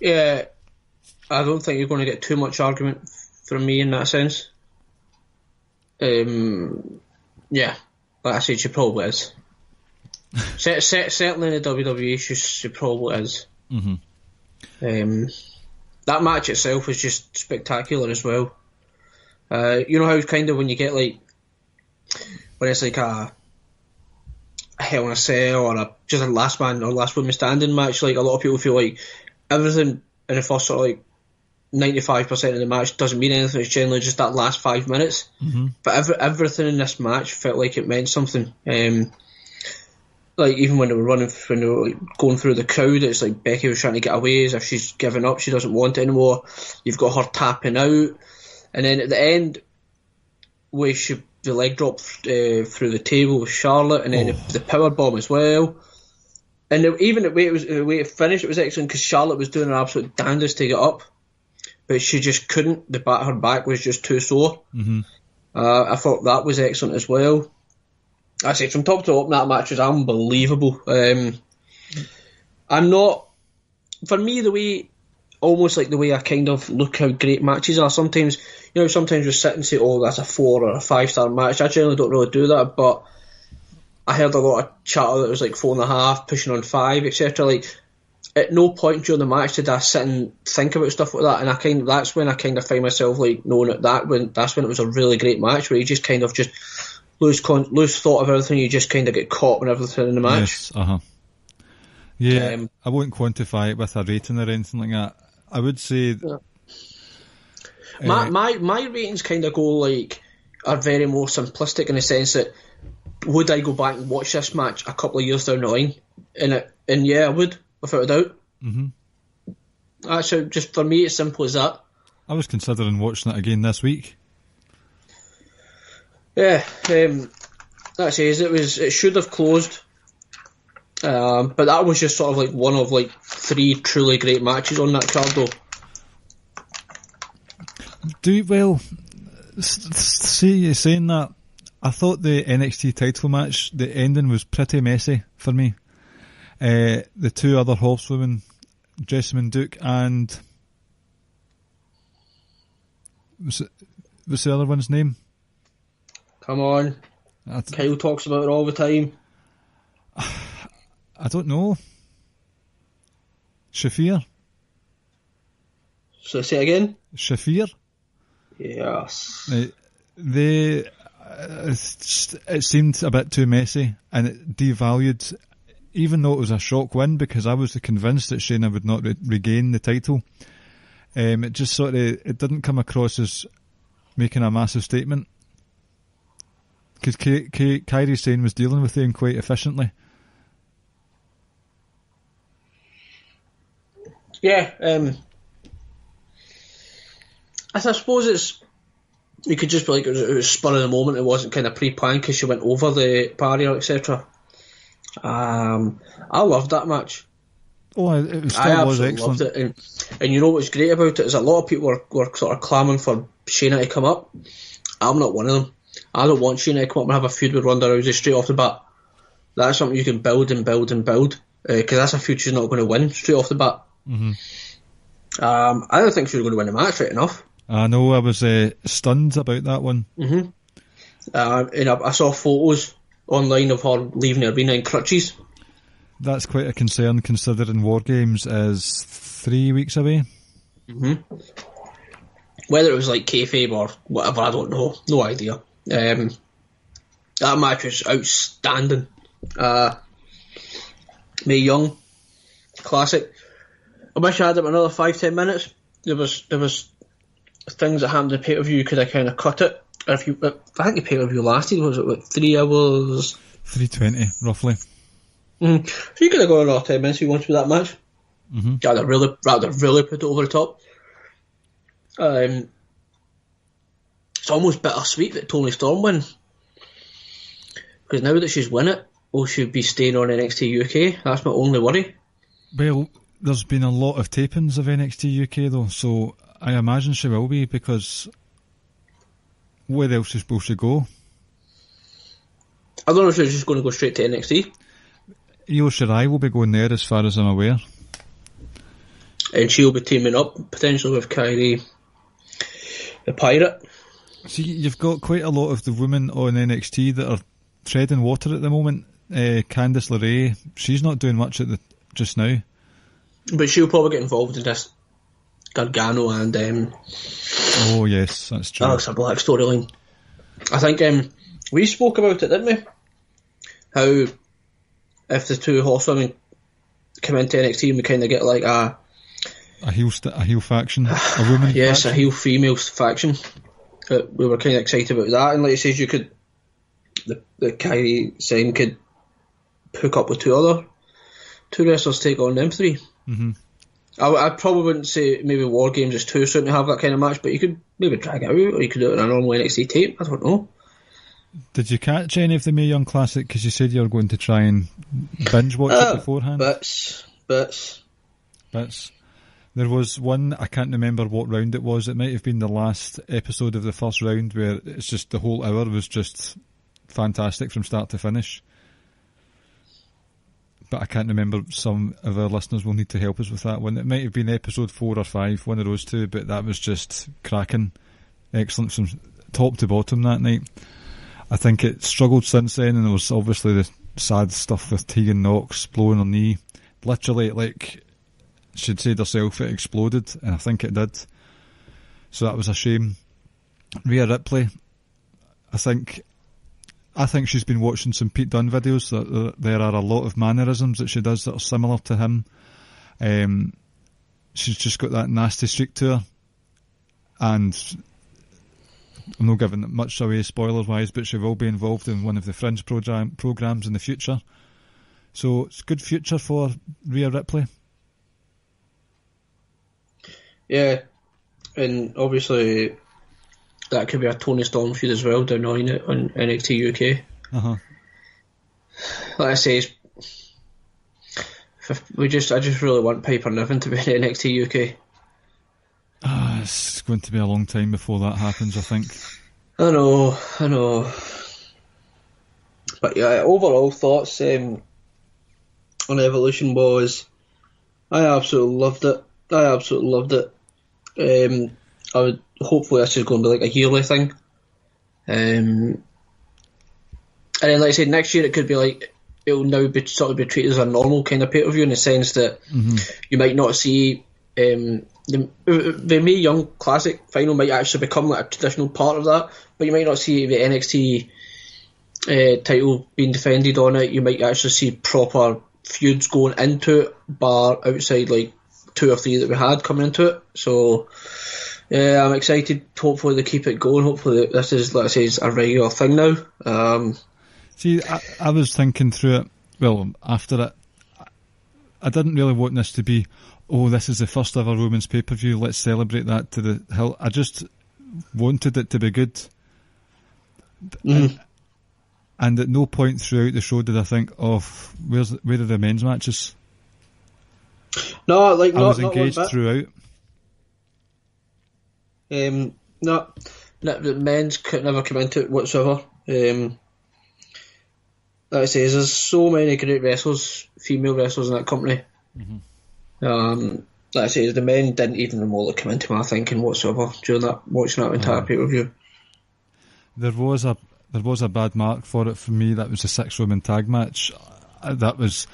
Yeah, I don't think you're going to get too much argument from me in that sense. Yeah, like I said, she probably is. Certainly in the WWE, she probably is. That match itself was just spectacular as well. You know how kind of when you get like when it's like a Hell in a Cell or just a last man or last woman standing match, like a lot of people feel like everything in the first sort of like 95% of the match doesn't mean anything. It's generally just that last 5 minutes. But everything in this match felt like it meant something. Like even when they were like, going through the crowd, it's like Becky was trying to get away as if she's given up, she doesn't want it anymore. You've got her tapping out, and then at the end, where the leg drop through the table with Charlotte, and then the power bomb as well. And even the way it finished, it was excellent because Charlotte was doing her absolute damnedest to get up, but she just couldn't. Her back was just too sore. I thought that was excellent as well. I say from top to bottom, that match was unbelievable. I'm not, for me, almost like the way I kind of look how great matches are. Sometimes we sit and say, oh, that's a 4 or a 5-star match. I generally don't really do that, but I heard a lot of chatter that was like 4.5, pushing on 5, etc. Like, at no point during the match did I sit and think about stuff like that, and that's when I kind of find myself like knowing that's when it was a really great match, where you just kind of just lose thought of everything. You just kind of get caught in everything in the match. Yes, yeah. I won't quantify it with a rating or anything like that. I would say my ratings kind of are very more simplistic in the sense that would I go back and watch this match a couple of years down the line? And yeah, I would, without a doubt. Actually, just for me, it's simple as that. I was considering watching it again this week. Yeah, that says it should have closed, but that was just sort of like one of like 3 truly great matches on that card, though. Saying that, I thought the NXT title match, the ending was pretty messy for me. The 2 other horsewomen, Jessamine Duke and what's the other one's name? Come on. Kyle talks about it all the time. I don't know. Shafir? So say it again? Shafir? Yes. It seemed a bit too messy, and it devalued, even though it was a shock win, because I was convinced that Shayna would not regain the title. It just sort of, it didn't come across as making a massive statement. Because Kairi Sane was dealing with them quite efficiently. Yeah, I suppose you could just be like it was spur of the moment. It wasn't kind of pre-planned because she went over the barrier, etc. I loved that match. Oh, it still was excellent. Loved it. And you know what's great about it is a lot of people were sort of clamouring for Shayna to come up. I'm not one of them. I don't want Shayna to come up and have a feud with Ronda Rousey straight off the bat. That's something you can build and build and build, because that's a feud she's not going to win straight off the bat. I don't think she was going to win the match right enough. I know, I was stunned about that one. And I saw photos online of her leaving the arena in crutches. That's quite a concern, considering War Games is 3 weeks away. Whether it was like kayfabe or whatever, I don't know. No idea. That match was outstanding. Mae Young, classic. I wish I had another 5-10 minutes. There was things that happened in the pay-per-view could have kind of cut it. I think the pay-per-view lasted, was it 3 hours? 3:20 roughly. So you could have gone another 10 minutes if you wanted with that match. Rather really put it over the top. It's almost bittersweet that Toni Storm win, because now that she's won it, will she be staying on NXT UK? That's my only worry. Well, there's been a lot of tapings of NXT UK though, so I imagine she will be, because where else will she go? I don't know if she's just going to go straight to NXT. Io Shirai will be going there, as far as I'm aware. And she'll be teaming up potentially with Kairi the Pirate. See, you've got quite a lot of the women on NXT that are treading water at the moment. Candice LeRae, she's not doing much just now. But she'll probably get involved in this Gargano and Oh yes, that's true. Alexa Black storyline. I think we spoke about it, didn't we? How if the two horsewomen come into NXT and we kind of get like a heel faction, a woman yes, faction. a heel female faction. We were kind of excited about that, and like you says, you could the Kyrie Sen could hook up with two wrestlers, take on them three. Mm-hmm. I probably wouldn't say maybe War Games is too soon to have that kind of match, but you could maybe drag it out, or you could do it in a normal NXT tape. I don't know. Did you catch any of the Mae Young Classic? Because you said you were going to try and binge watch it beforehand. Bits. There was one, I can't remember what round it was. It might have been the last episode of the first round, where it's just the whole hour was just fantastic from start to finish. But I can't remember. Some of our listeners will need to help us with that one. It might have been episode 4 or 5, one of those two, but that was just cracking. Excellent from top to bottom that night. I think it struggled since then, and there was obviously the sad stuff with Tegan Knox blowing her knee. Literally, like she'd said herself, it exploded, and I think it did. So that was a shame. Rhea Ripley, I think she's been watching some Pete Dunne videos. There are a lot of mannerisms that she does that are similar to him. She's just got that nasty streak to her, and I'm not giving much away spoiler-wise, but she will be involved in one of the Fringe programs in the future. So it's a good future for Rhea Ripley. Yeah, and obviously that could be a Tony Storm feud as well down on NXT UK. Uh-huh. Like I say, I just really want Piper Niven to be in NXT UK. It's going to be a long time before that happens, I think. I know. But yeah, overall thoughts on Evolution was, I absolutely loved it. I would hopefully this is going to be like a yearly thing. And then, like I said, next year it could be like it'll now be sort of be treated as a normal kind of pay-per-view in the sense that you might not see the Mae Young Classic final might actually become like a traditional part of that, but you might not see the NXT title being defended on it. You might actually see proper feuds going into it, bar outside like 2 or 3 that we had coming into it. So yeah, I'm excited. Hopefully they keep it going. Hopefully this is, like I say, a regular thing now. See, I was thinking through it. Well, after it, I didn't really want this to be, oh, this is the first ever women's pay-per-view, let's celebrate that to the hill. I just wanted it to be good. And at no point throughout the show did I think, where are the men's matches? No, like I was engaged throughout. No, the men's could never come into it whatsoever. Like I say, there's so many great wrestlers, female wrestlers in that company. Like I say, the men didn't even remotely come into my thinking whatsoever during watching that entire pay-per-view. There was a bad mark for it for me. That was a 6-woman tag match. That was,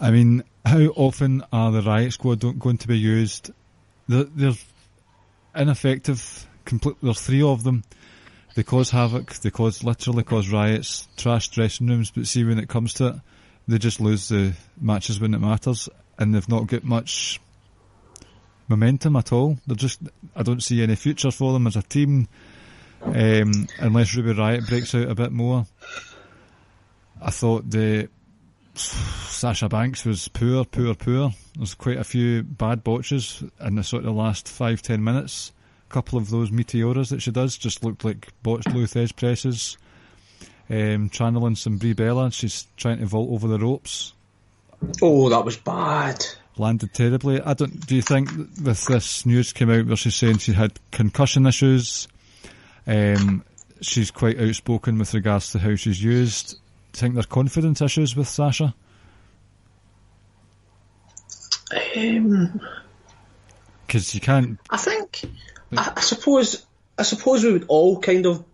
I mean, how often are the Riot Squad going to be used? They're ineffective. There's 3 of them. They cause havoc. They literally cause riots, trash dressing rooms. But see, when it comes to it, they just lose the matches when it matters, and they've not got much momentum at all. I don't see any future for them as a team, unless Ruby Riott breaks out a bit more. I thought Sasha Banks was poor. There's quite a few bad botches in the sort of last 5-10 minutes. A couple of those meteoras that she does just looked like botched Luthes edge presses. Channeling some Brie Bella, she's trying to vault over the ropes. Oh, that was bad. Landed terribly. Do you think with this news came out where she's saying she had concussion issues? She's quite outspoken with regards to how she's used. Do you think there's confidence issues with Sasha? Because you can't. I think. I suppose we would all kind of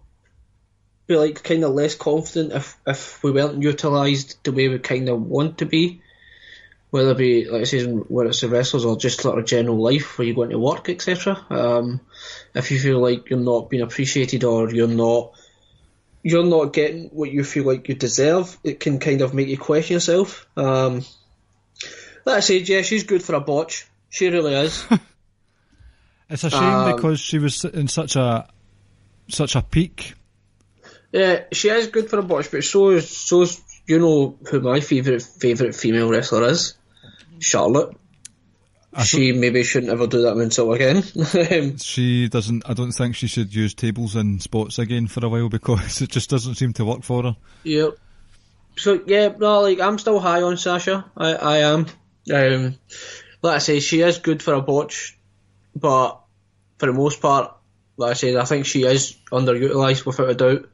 be like kind of less confident if we weren't utilised the way we kind of want to be, whether it be, like I say, whether it's the wrestlers or just sort of general life where you go into work, etc. If you feel like you're not being appreciated or you're not getting what you feel like you deserve, it can kind of make you question yourself. Like I said, yeah, she's good for a botch. She really is. It's a shame because she was in such a peak. Yeah, she is good for a botch, but so is you know who my favourite female wrestler is? Charlotte. She maybe shouldn't ever do that moonsault again. She doesn't. I don't think she should use tables and spots again for a while because it just doesn't seem to work for her. Yep. So yeah, no, like I'm still high on Sasha. I am. Like I say, she is good for a botch, but for the most part, like I said, I think she is underutilised without a doubt.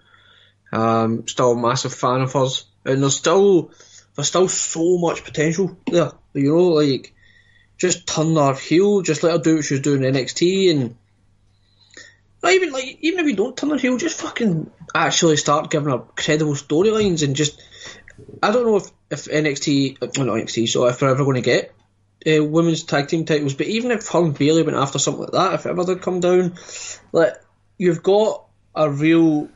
Still a massive fan of hers, and there's still so much potential there. You know, like just turn her heel, just let her do what she was doing in NXT, and not even if you don't turn her heel, just fucking actually start giving her credible storylines and just. I don't know if NXT, well not NXT, so if we're ever going to get women's tag team titles, but even if her and Bayley went after something like that, if it ever did come down, like you've got a real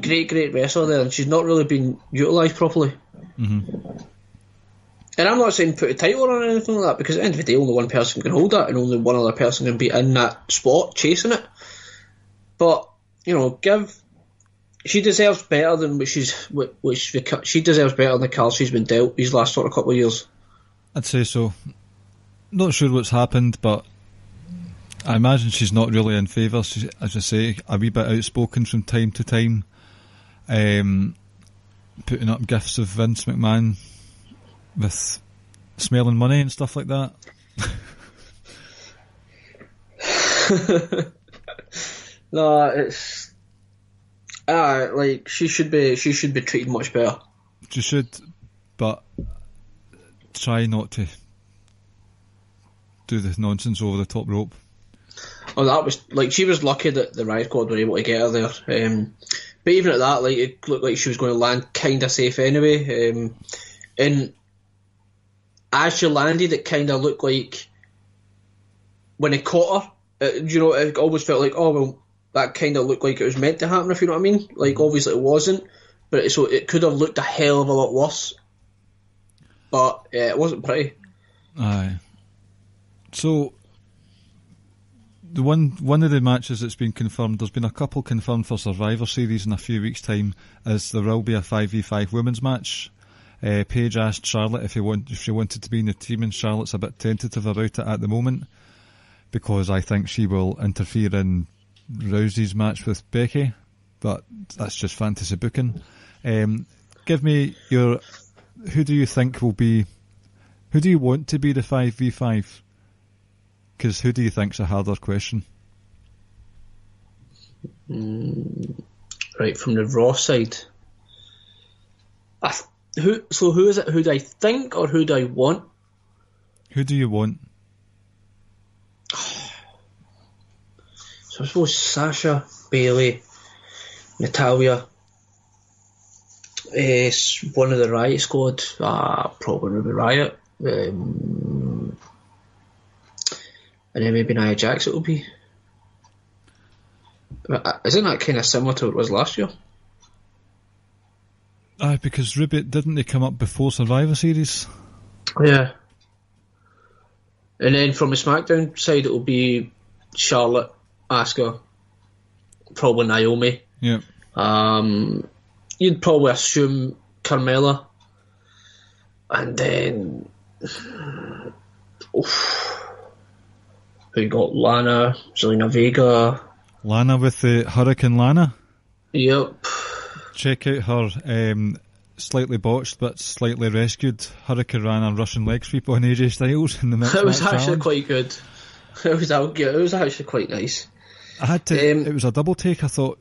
great wrestler there, and she's not really been utilised properly. Mm-hmm. And I'm not saying put a title on or anything like that, because at the end of the day, only one person can hold that, and only one other person can be in that spot chasing it. But you know, she deserves better than she deserves better than the cards she's been dealt these last sort of couple of years. I'd say so. Not sure what's happened, but I imagine she's not really in favour. She's, as I say, a wee bit outspoken from time to time, putting up gifs of Vince McMahon with smelling money and stuff like that. No, it's like she should be treated much better. She should, but try not to do the nonsense over the top rope. Oh, that was like she was lucky that the Riot Squad were able to get her there. But even at that, like it looked like she was going to land kind of safe anyway. And as she landed, it kind of looked like when it caught her, it always felt like, oh well, that kind of looked like it was meant to happen. If you know what I mean. Like obviously it wasn't, but so it could have looked a hell of a lot worse. But yeah, it wasn't pretty. Aye. So the one of the matches that's been confirmed, there's been a couple confirmed for Survivor Series in a few weeks' time, is there will be a 5v5 women's match. Paige asked Charlotte if she wanted to be in the team, and Charlotte's a bit tentative about it at the moment because I think she will interfere in Rousey's match with Becky, but that's just fantasy booking. Give me who do you think will be, who do you want to be the 5v5? Because who do you think's a harder question? Right, from the Raw side. Who is it? Who do I think or who do I want? Who do you want? So I suppose Sasha, Bayley, Natalya, one of the Riot Squad, probably Ruby Riot, and then maybe Nia Jax it will be. Isn't that kind of similar to what it was last year? Aye, because Ruby, didn't they come up before Survivor Series? Yeah. And then from the SmackDown side, it will be Charlotte, Asuka, probably Naomi. Yeah. You'd probably assume Carmella, and then who you got? Lana, Zelina Vega. Lana with the Hurricane Lana. Yep. Check out her slightly botched but slightly rescued Hurricane Rana Russian leg sweep on AJ Styles in the next It was match actually challenge. quite good. It was actually quite nice. I had to. It was a double take. I thought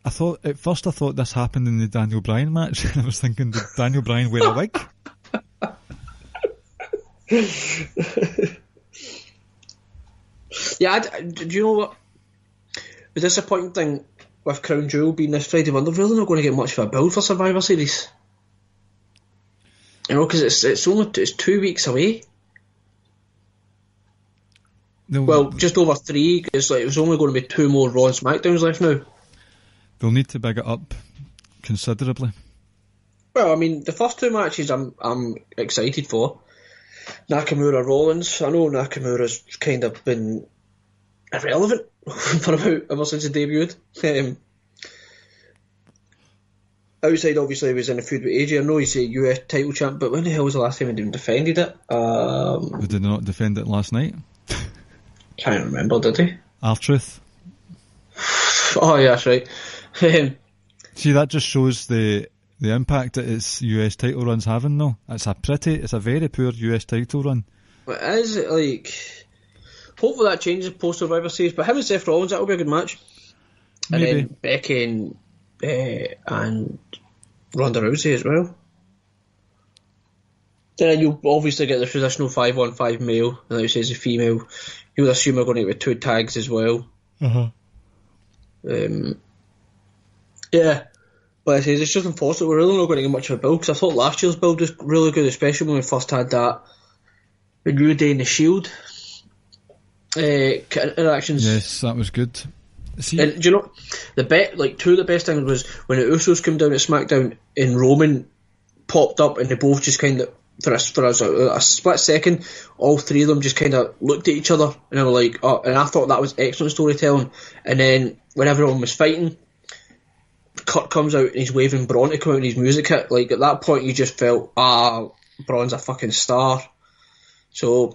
at first this happened in the Daniel Bryan match. I was thinking, did Daniel Bryan wear a wig? Yeah, do you know what? The disappointing thing with Crown Jewel being this Friday, but they're really not going to get much of a build for Survivor Series. You know, because it's 2 weeks away. Well, just over 3. It's like there's only going to be 2 more Raw and SmackDowns left now. They'll need to big it up considerably. Well, I mean, the first 2 matches I'm excited for. Nakamura Rollins. I know Nakamura's kind of been irrelevant for about ever since he debuted. Outside, obviously, he was in a feud with AJ. I know he's a US title champ, but when the hell was the last time he even defended it? Did he not defend it last night? Can't remember, did he? R-Truth. Oh, yeah, that's right. See, that just shows the impact that its US title run's having, though. It's a very poor US title run. But is it like... Hopefully that changes post-Survivor Series, but him and Seth Rollins, that'll be a good match. Maybe. And then Becky and Ronda Rousey as well. Then you'll obviously get the traditional 5-on-5 male, and like you say, as a female. You would assume we're going to get 2 tags as well. Uh-huh. Yeah. But I say, it's just unfortunate we're really not going to get much of a build, because I thought last year's build was really good, especially when we first had that the New Day and the Shield interactions. Yes, that was good. See, and do you know, two of the best things was when the Usos came down at SmackDown and Roman popped up and they both just kind of, for a split second, all 3 of them just kind of looked at each other and they were like, oh, and I thought that was excellent storytelling. And then when everyone was fighting, Kurt comes out and he's waving Braun to come out and his music hit. Like, at that point you just felt, Braun's a fucking star. So,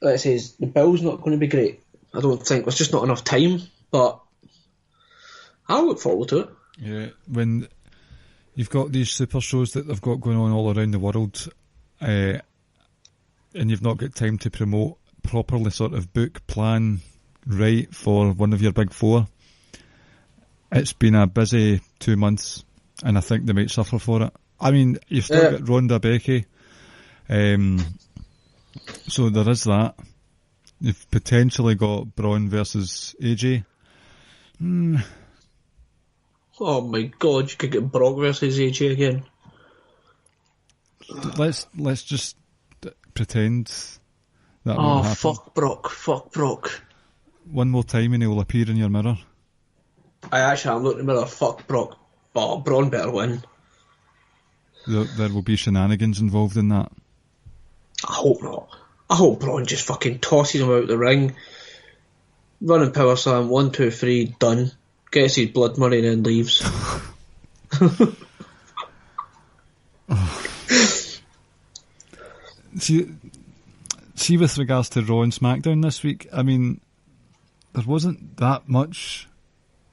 like I say, the build's not going to be great. I don't think. There's just not enough time. But I'll look forward to it. Yeah, when you've got these super shows that they've got going on all around the world, and you've not got time to promote properly, sort of book, plan, right for one of your big 4, it's been a busy 2 months, and I think they might suffer for it. I mean, you've still got Ronda, Becky, so there is that. You've potentially got Braun versus AJ. Oh my god, you could get Brock versus AJ again. Let's just pretend that won't happen. Fuck Brock. One more time and he'll appear in your mirror. I'm looking in the mirror, fuck Brock. But Braun better win. There will be shenanigans involved in that. I hope not. I hope Braun just fucking tosses him out the ring. Running power slam, 1, 2, 3, done. Gets his blood money and then leaves. See, with regards to Raw and SmackDown this week, I mean, there wasn't that much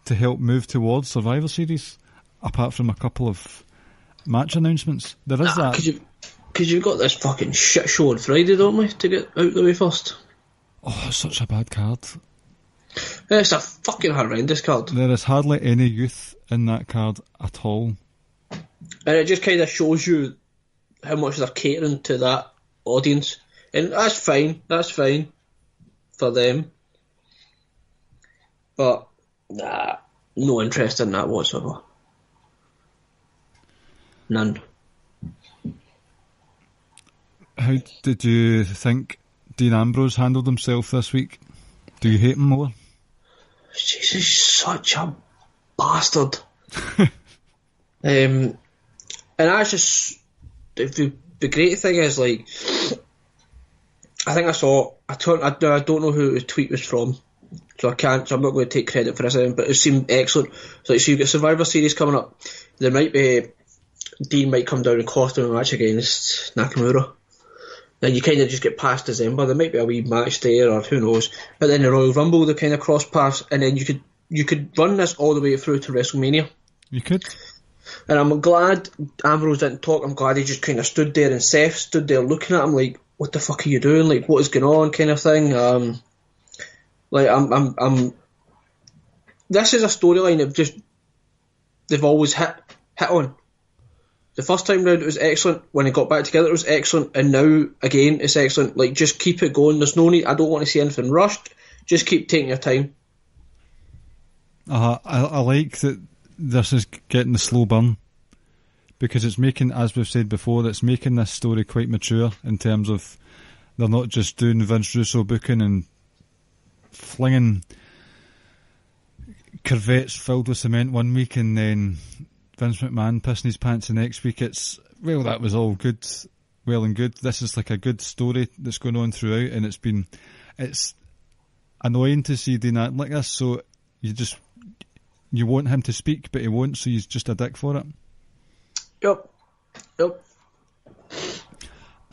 to help move towards Survivor Series, apart from a couple of match announcements. There is that. Because you've got this fucking shit show on Friday, don't we, to get out the way first? Oh, it's such a bad card. It's a fucking horrendous card. There is hardly any youth in that card at all. And it just kind of shows you how much they're catering to that audience. And that's fine for them. But, nah, no interest in that whatsoever. None. How did you think Dean Ambrose handled himself this week? Do you hate him more? He's such a bastard. And that's just the great thing is, like, I think I don't know who the tweet was from, so I'm not going to take credit for this, but it seemed excellent. So you've got Survivor Series coming up. Dean might come down and cost him a match against Nakamura. Then you kind of just get past December. There might be a wee match there, or who knows. But then the Royal Rumble, they kind of cross paths, and then you could run this all the way through to WrestleMania. You could. And I'm glad Ambrose didn't talk. I'm glad he just kind of stood there, and Seth stood there looking at him like, "What the fuck are you doing? Like, what is going on?" kind of thing. This is a storyline they've always hit on. The first time round it was excellent. When they got back together it was excellent. And now, again, it's excellent. Like, just keep it going. There's no need. I don't want to see anything rushed. Just keep taking your time. I like that this is getting the slow burn, because it's making, as we've said before, it's making this story quite mature in terms of they're not just doing Vince Russo booking and flinging corvettes filled with cement one week and then Vince McMahon pissing his pants the next week. It's, well, that was all good, well and good. This is like a good story that's going on throughout, and it's annoying to see Dean act like this, so you want him to speak, but he won't, so he's just a dick for it. Yep.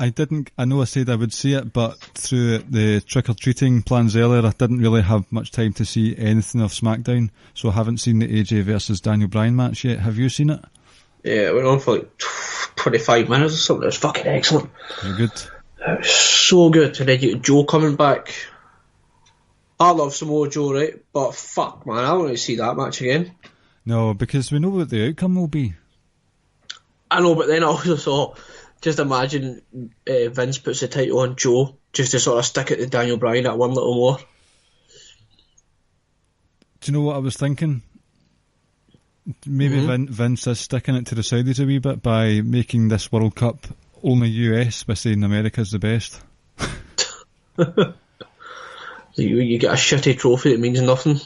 I know I said I would see it, but through the trick-or-treating plans earlier, I didn't really have much time to see anything of SmackDown, so I haven't seen the AJ versus Daniel Bryan match yet. Have you seen it? Yeah, it went on for like 25 minutes or something. It was fucking excellent. Very good. It was so good. And then you get Joe coming back. I love Samoa Joe, right? But fuck, man, I want to see that match again. No, because we know what the outcome will be. I know, but then I also thought, just imagine Vince puts the title on Joe just to sort of stick it to Daniel Bryan that one little more. Do you know what I was thinking? Maybe Vince is sticking it to the Saudis a wee bit by making this World Cup only US, by saying America's the best. You get a shitty trophy that means nothing.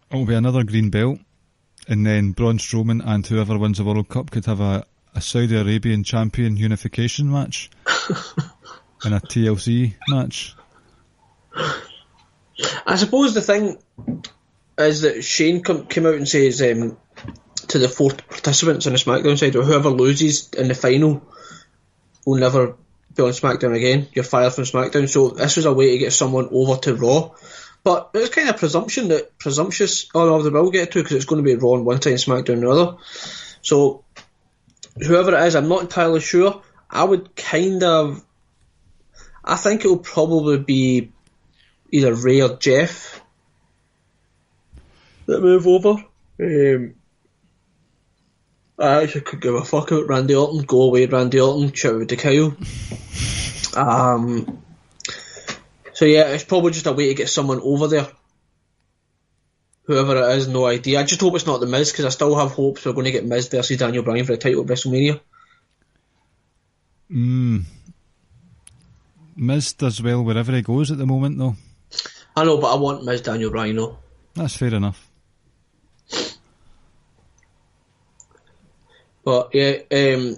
It'll be another green belt, and then Braun Strowman and whoever wins the World Cup could have a Saudi Arabian champion unification match and a TLC match. I suppose the thing is that Shane came out and says to the 4 participants on the SmackDown side, or whoever loses in the final will never be on SmackDown again. You're fired from SmackDown. So this was a way to get someone over to Raw. But it's kind of presumptuous. Oh no, they will get to, because it's going to be Raw on one time, SmackDown the other. So whoever it is, I'm not entirely sure. I think it'll probably be either Ray or Jeff that move over. I actually could give a fuck about Randy Orton. Go away, Randy Orton. Shout out to Kyle. So yeah, it's probably just a way to get someone over there. Whoever it is, no idea. I just hope it's not The Miz, because I still have hopes we're going to get Miz versus Daniel Bryan for the title at WrestleMania. Miz does well wherever he goes at the moment, though. I know, but I want Miz Daniel Bryan, though. That's fair enough. But yeah, the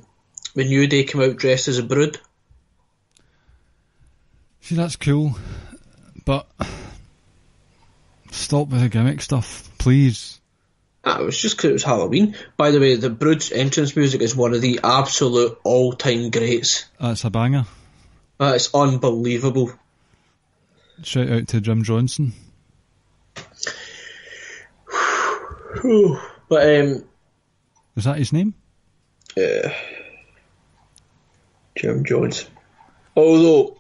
New Day came out dressed as a brood. See, that's cool, but stop with the gimmick stuff, please. It was just because it was Halloween. By the way, the Brood's entrance music is one of the absolute all-time greats. That's a banger. It's unbelievable. Shout out to Jim Johnson. But is that his name? Jim Jones. Although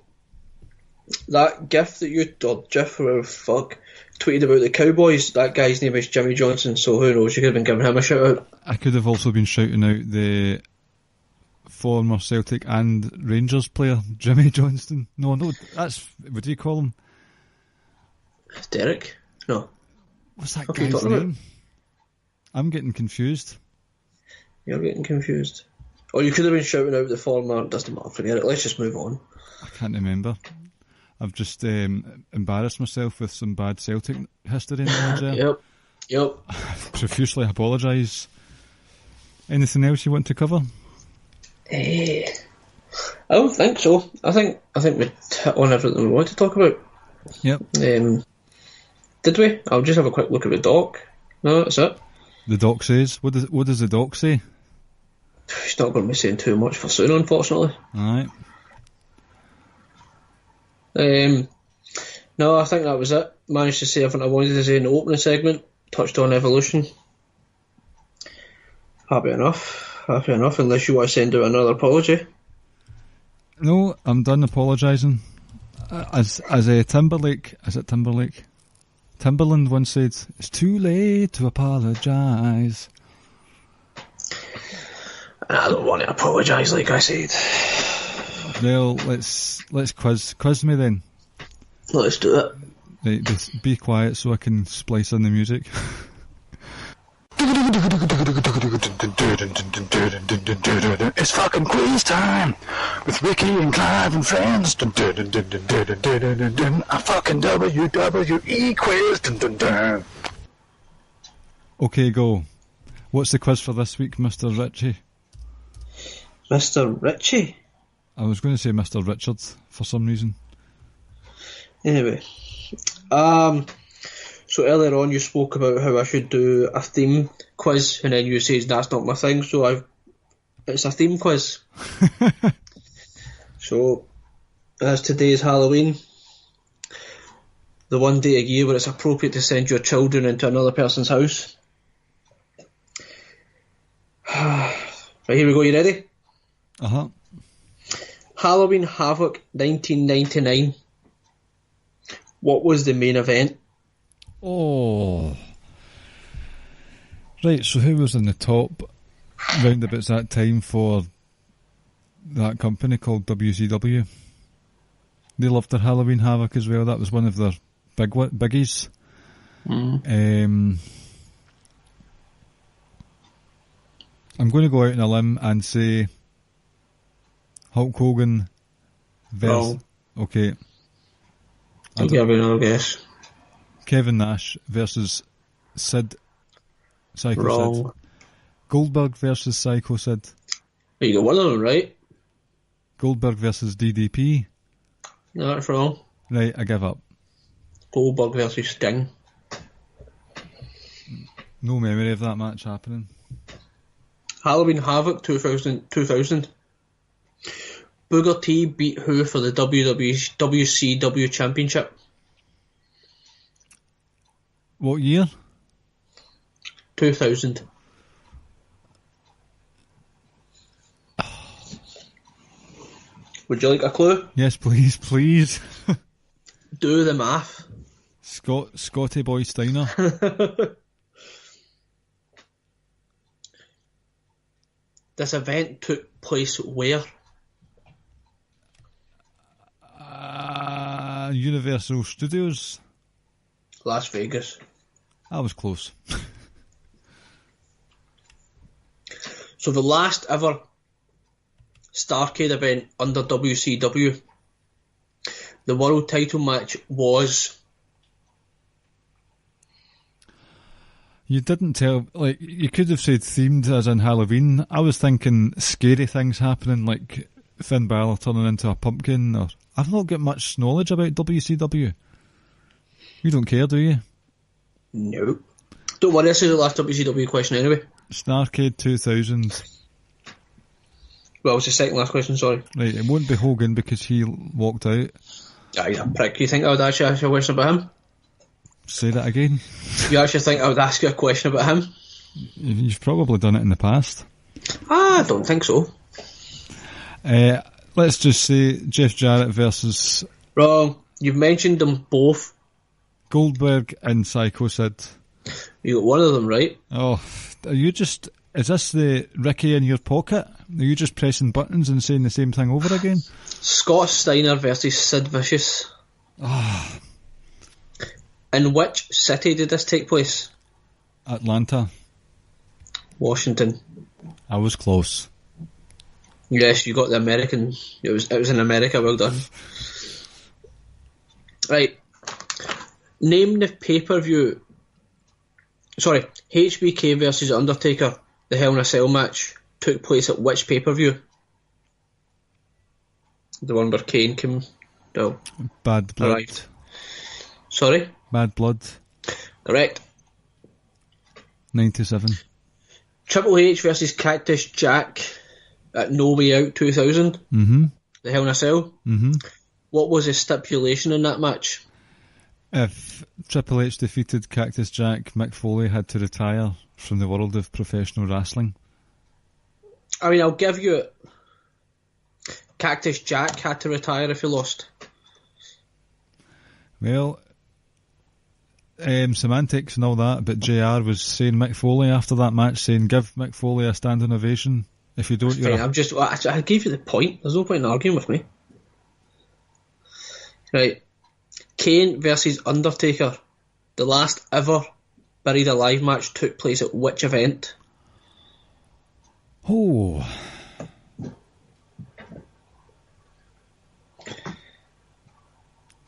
that GIF that you, or GIF or whatever the fuck, tweeted about the Cowboys, that guy's name is Jimmy Johnson, so who knows, you could have been giving him a shout out. I could have also been shouting out the former Celtic and Rangers player, Jimmy Johnston. No, that's, what do you call him? Derek? No. What's that guy's name? I'm getting confused. You're getting confused. Or you could have been shouting out the former, doesn't matter, forget it, let's just move on. I can't remember. I've just embarrassed myself with some bad Celtic history knowledge there. Yep. Profusely apologise. Anything else you want to cover? I don't think so. I think we hit on everything we want to talk about. Yep. Did we? I'll just have a quick look at the doc. No, that's it. The doc says. What does the doc say? He's not going to be saying too much for soon, unfortunately. Alright. No, I think that was it. Managed to say everything I wanted to say in the opening segment. Touched on Evolution. Happy enough, unless you want to send out another apology. No, I'm done apologising. As a Timberlake, is it Timberlake? Timberland once said, "It's too late to apologise." I don't want to apologise, like I said. Well, let's quiz me then. Let's do it. Right, just be quiet so I can splice in the music. It's fucking quiz time with Ricky and Clive and friends. A fucking WWE quiz. Okay, go. What's the quiz for this week, Mr. Ritchie? Mr. Ritchie? I was going to say Mr. Richard for some reason. Anyway. So earlier on you spoke about how I should do a theme quiz, and then you said that's not my thing, so it's a theme quiz. So, as today is Halloween, the one day a year where it's appropriate to send your children into another person's house. Right, here we go, you ready? Uh-huh. Halloween Havoc 1999. What was the main event? Oh. Right, so who was in the top round about that time for that company called WCW? They loved their Halloween Havoc as well. That was one of their biggies. I'm going to go out on a limb and say Hulk Hogan versus... Wrong. Okay. I'll give you another guess. Kevin Nash versus Psycho Wrong. Sid. Goldberg versus Psycho Sid. You got one of them right. Goldberg versus DDP. No, that's wrong. Right, I give up. Goldberg versus Sting. No memory of that match happening. Halloween Havoc 2000. Booker T beat who for the WCW Championship? What year? 2000. Would you like a clue? Yes, please. Do the math. Scotty Boy Steiner. This event took place where? Universal Studios. Las Vegas. That was close. So the last ever Starrcade event under WCW, the world title match was... You didn't tell, like, you could have said themed as in Halloween. I was thinking scary things happening, like Finn Balor turning into a pumpkin, or... I've not got much knowledge about WCW. You don't care, do you? No. Don't worry, this is the last WCW question anyway. Starrcade 2000. Well, it's the second last question, sorry. Right, it won't be Hogan because he walked out. Ah, you're a prick. You think I would actually ask you a question about him? Say that again. You actually think I would ask you a question about him? You've probably done it in the past. I don't think so. Let's just say Jeff Jarrett versus... Wrong. You've mentioned them both. Goldberg and Psycho Sid. You got one of them right. Oh, are you just... Is this the Ricky in your pocket? Are you just pressing buttons and saying the same thing over again? Scott Steiner versus Sid Vicious. In which city did this take place? Atlanta. Washington. I was close. Yes, you got the American. It was in America. Well done. Right. Name the pay-per-view. Sorry, HBK versus Undertaker. The Hell in a Cell match took place at which pay-per-view? The one where Kane came. No. Bad Blood. Arrived. Sorry. Bad Blood. Correct. 97. Triple H versus Cactus Jack at No Way Out 2000. Mm-hmm. The Hell in a Cell. Mm-hmm. What was the stipulation in that match? If Triple H defeated Cactus Jack, Mick Foley had to retire from the world of professional wrestling. I mean, I'll give you it. Cactus Jack had to retire if he lost. Well, semantics and all that, but JR was saying Mick Foley after that match, saying give Mick Foley a standing ovation. If you don't, you're fine, I gave you the point. There's no point in arguing with me. Right. Kane versus Undertaker. The last ever Buried Alive match took place at which event? Oh.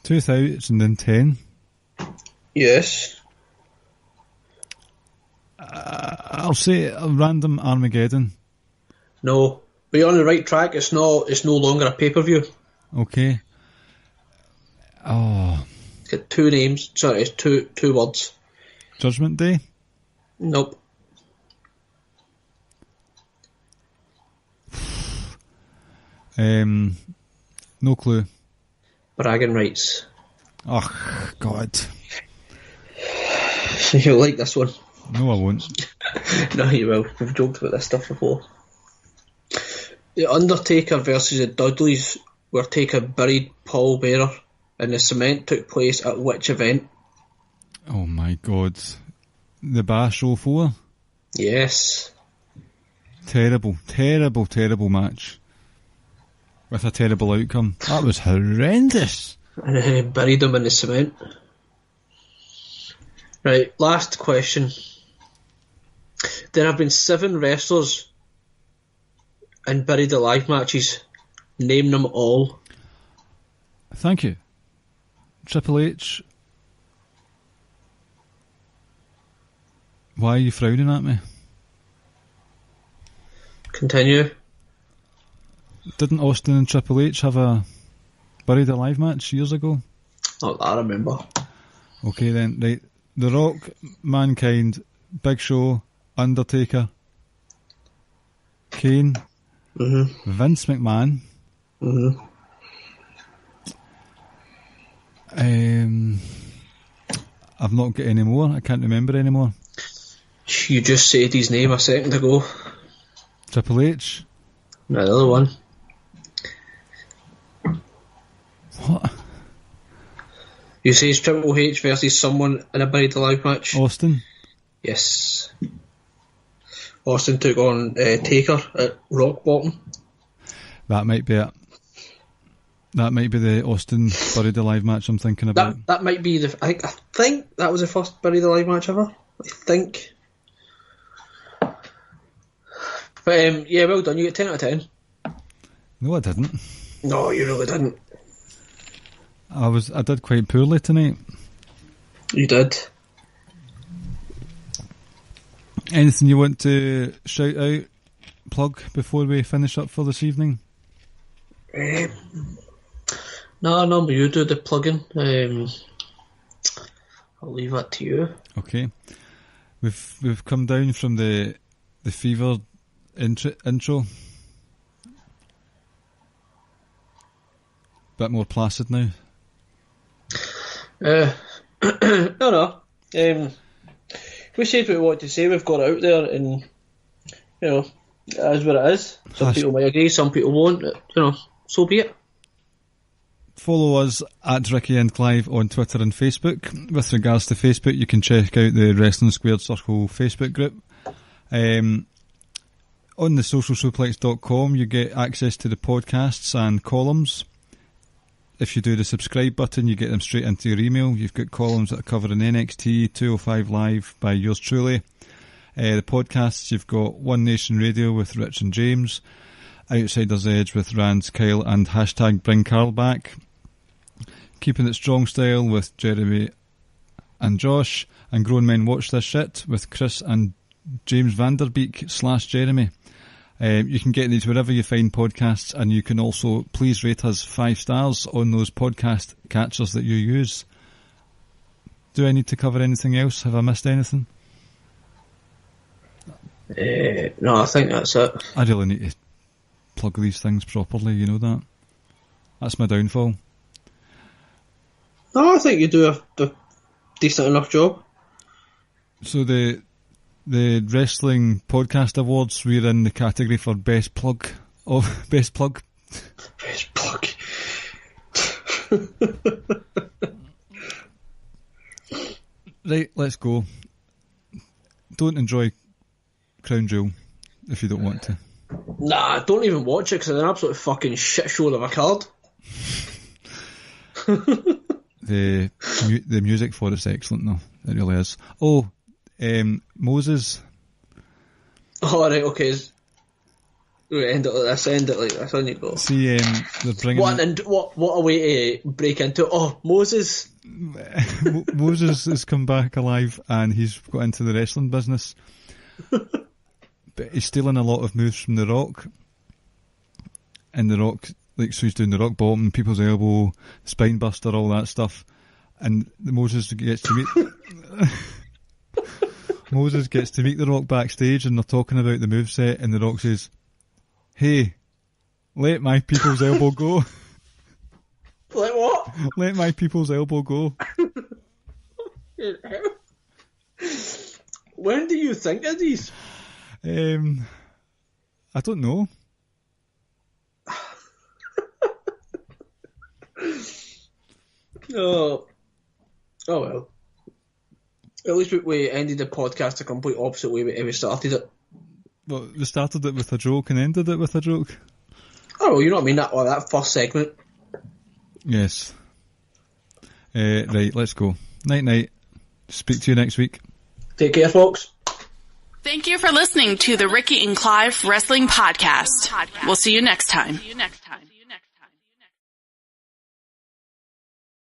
$2010. Yes. I'll say a random Armageddon. No. But you're on the right track. It's no longer a pay-per-view. Okay. Oh. It's got two names. Sorry, it's two words. Judgment Day? Nope. No clue. Bragging rights. Oh, God. You'll like this one. No, I won't. No, you will. We've joked about this stuff before. The Undertaker versus the Dudleys were taking buried Paul Bearer, and the cement took place at which event? Oh, my God. The Bash 04? Yes. Terrible, terrible, terrible match. With a terrible outcome. That was horrendous. And buried him in the cement. Right, last question. There have been 7 wrestlers in Buried Alive matches. Name them all. Thank you. Triple H. Why are you frowning at me? Continue. Didn't Austin and Triple H have a Buried Alive match years ago? Not that I remember. Okay then, right. The Rock, Mankind, Big Show, Undertaker, Kane, Vince McMahon, I've not got any more. I can't remember anymore. You just said his name a second ago. Triple H. Another one. What? You say it's Triple H versus someone in a Buried Alive match? Austin. Yes. Austin took on Taker at Rock Bottom. That might be it. That might be the Austin Buried Alive match I'm thinking about. That might be the... I think that was the first Buried Alive match ever. I think. But yeah, well done. You get 10 out of 10. No, I didn't. No, you really didn't. I did quite poorly tonight. You did. Anything you want to shout out, plug before we finish up for this evening? No, but you do the plugging. I'll leave that to you. Okay. We've come down from the fever intro. Bit more placid now. No. We said what we wanted to say. We've got it out there, and you know, it is what it is. Some people might agree, some people won't. You know, so be it. Follow us at Ricky and Clive on Twitter and Facebook. With regards to Facebook, you can check out the Wrestling Squared Circle Facebook group. On the socialsuplex.com, you get access to the podcasts and columns. If you do the subscribe button, you get them straight into your email. You've got columns that are covering NXT, 205 Live by yours truly. The podcasts, you've got One Nation Radio with Rich and James, Outsider's Edge with Rand, Kyle, and hashtag Bring Carl Back. Keepin It Strong Style with Jeremy and Josh, and Grown Men Watch This Shit with Chris and James Vanderbeek / Jeremy. You can get these wherever you find podcasts, and you can also please rate us 5 stars on those podcast catchers that you use. Do I need to cover anything else? Have I missed anything? No, I think that's it. I really need to plug these things properly, you know that? That's my downfall. No, I think you do a decent enough job. So the Wrestling Podcast Awards, we're in the category for Best Plug. Best Plug. Best Plug. Right, let's go. Don't enjoy Crown Jewel if you don't want to. Nah, don't even watch it because it's an absolute fucking shit show of a card. the music for it's excellent though. It really is. Oh, Moses. Oh, right, okay. End it like this, on you go. See, they're bringing what a way to break into it. Oh, Moses. Moses has come back alive and he's got into the wrestling business. But he's stealing a lot of moves from The Rock. And The Rock, like, so he's doing the rock bottom, people's elbow, spine buster, all that stuff. And Moses gets to meet The Rock backstage, and they're talking about the moveset, and The Rock says, "Hey, let my people's elbow go." Let what? Let my people's elbow go. When do you think of these? I don't know. Oh well. At least we ended the podcast a complete opposite way we started it. Well, we started it with a joke and ended it with a joke. Oh, well, you know what I mean? That first segment. Yes. Right, let's go. Night. Speak to you next week. Take care, folks. Thank you for listening to the Ricky and Clive Wrestling Podcast. We'll see you next time.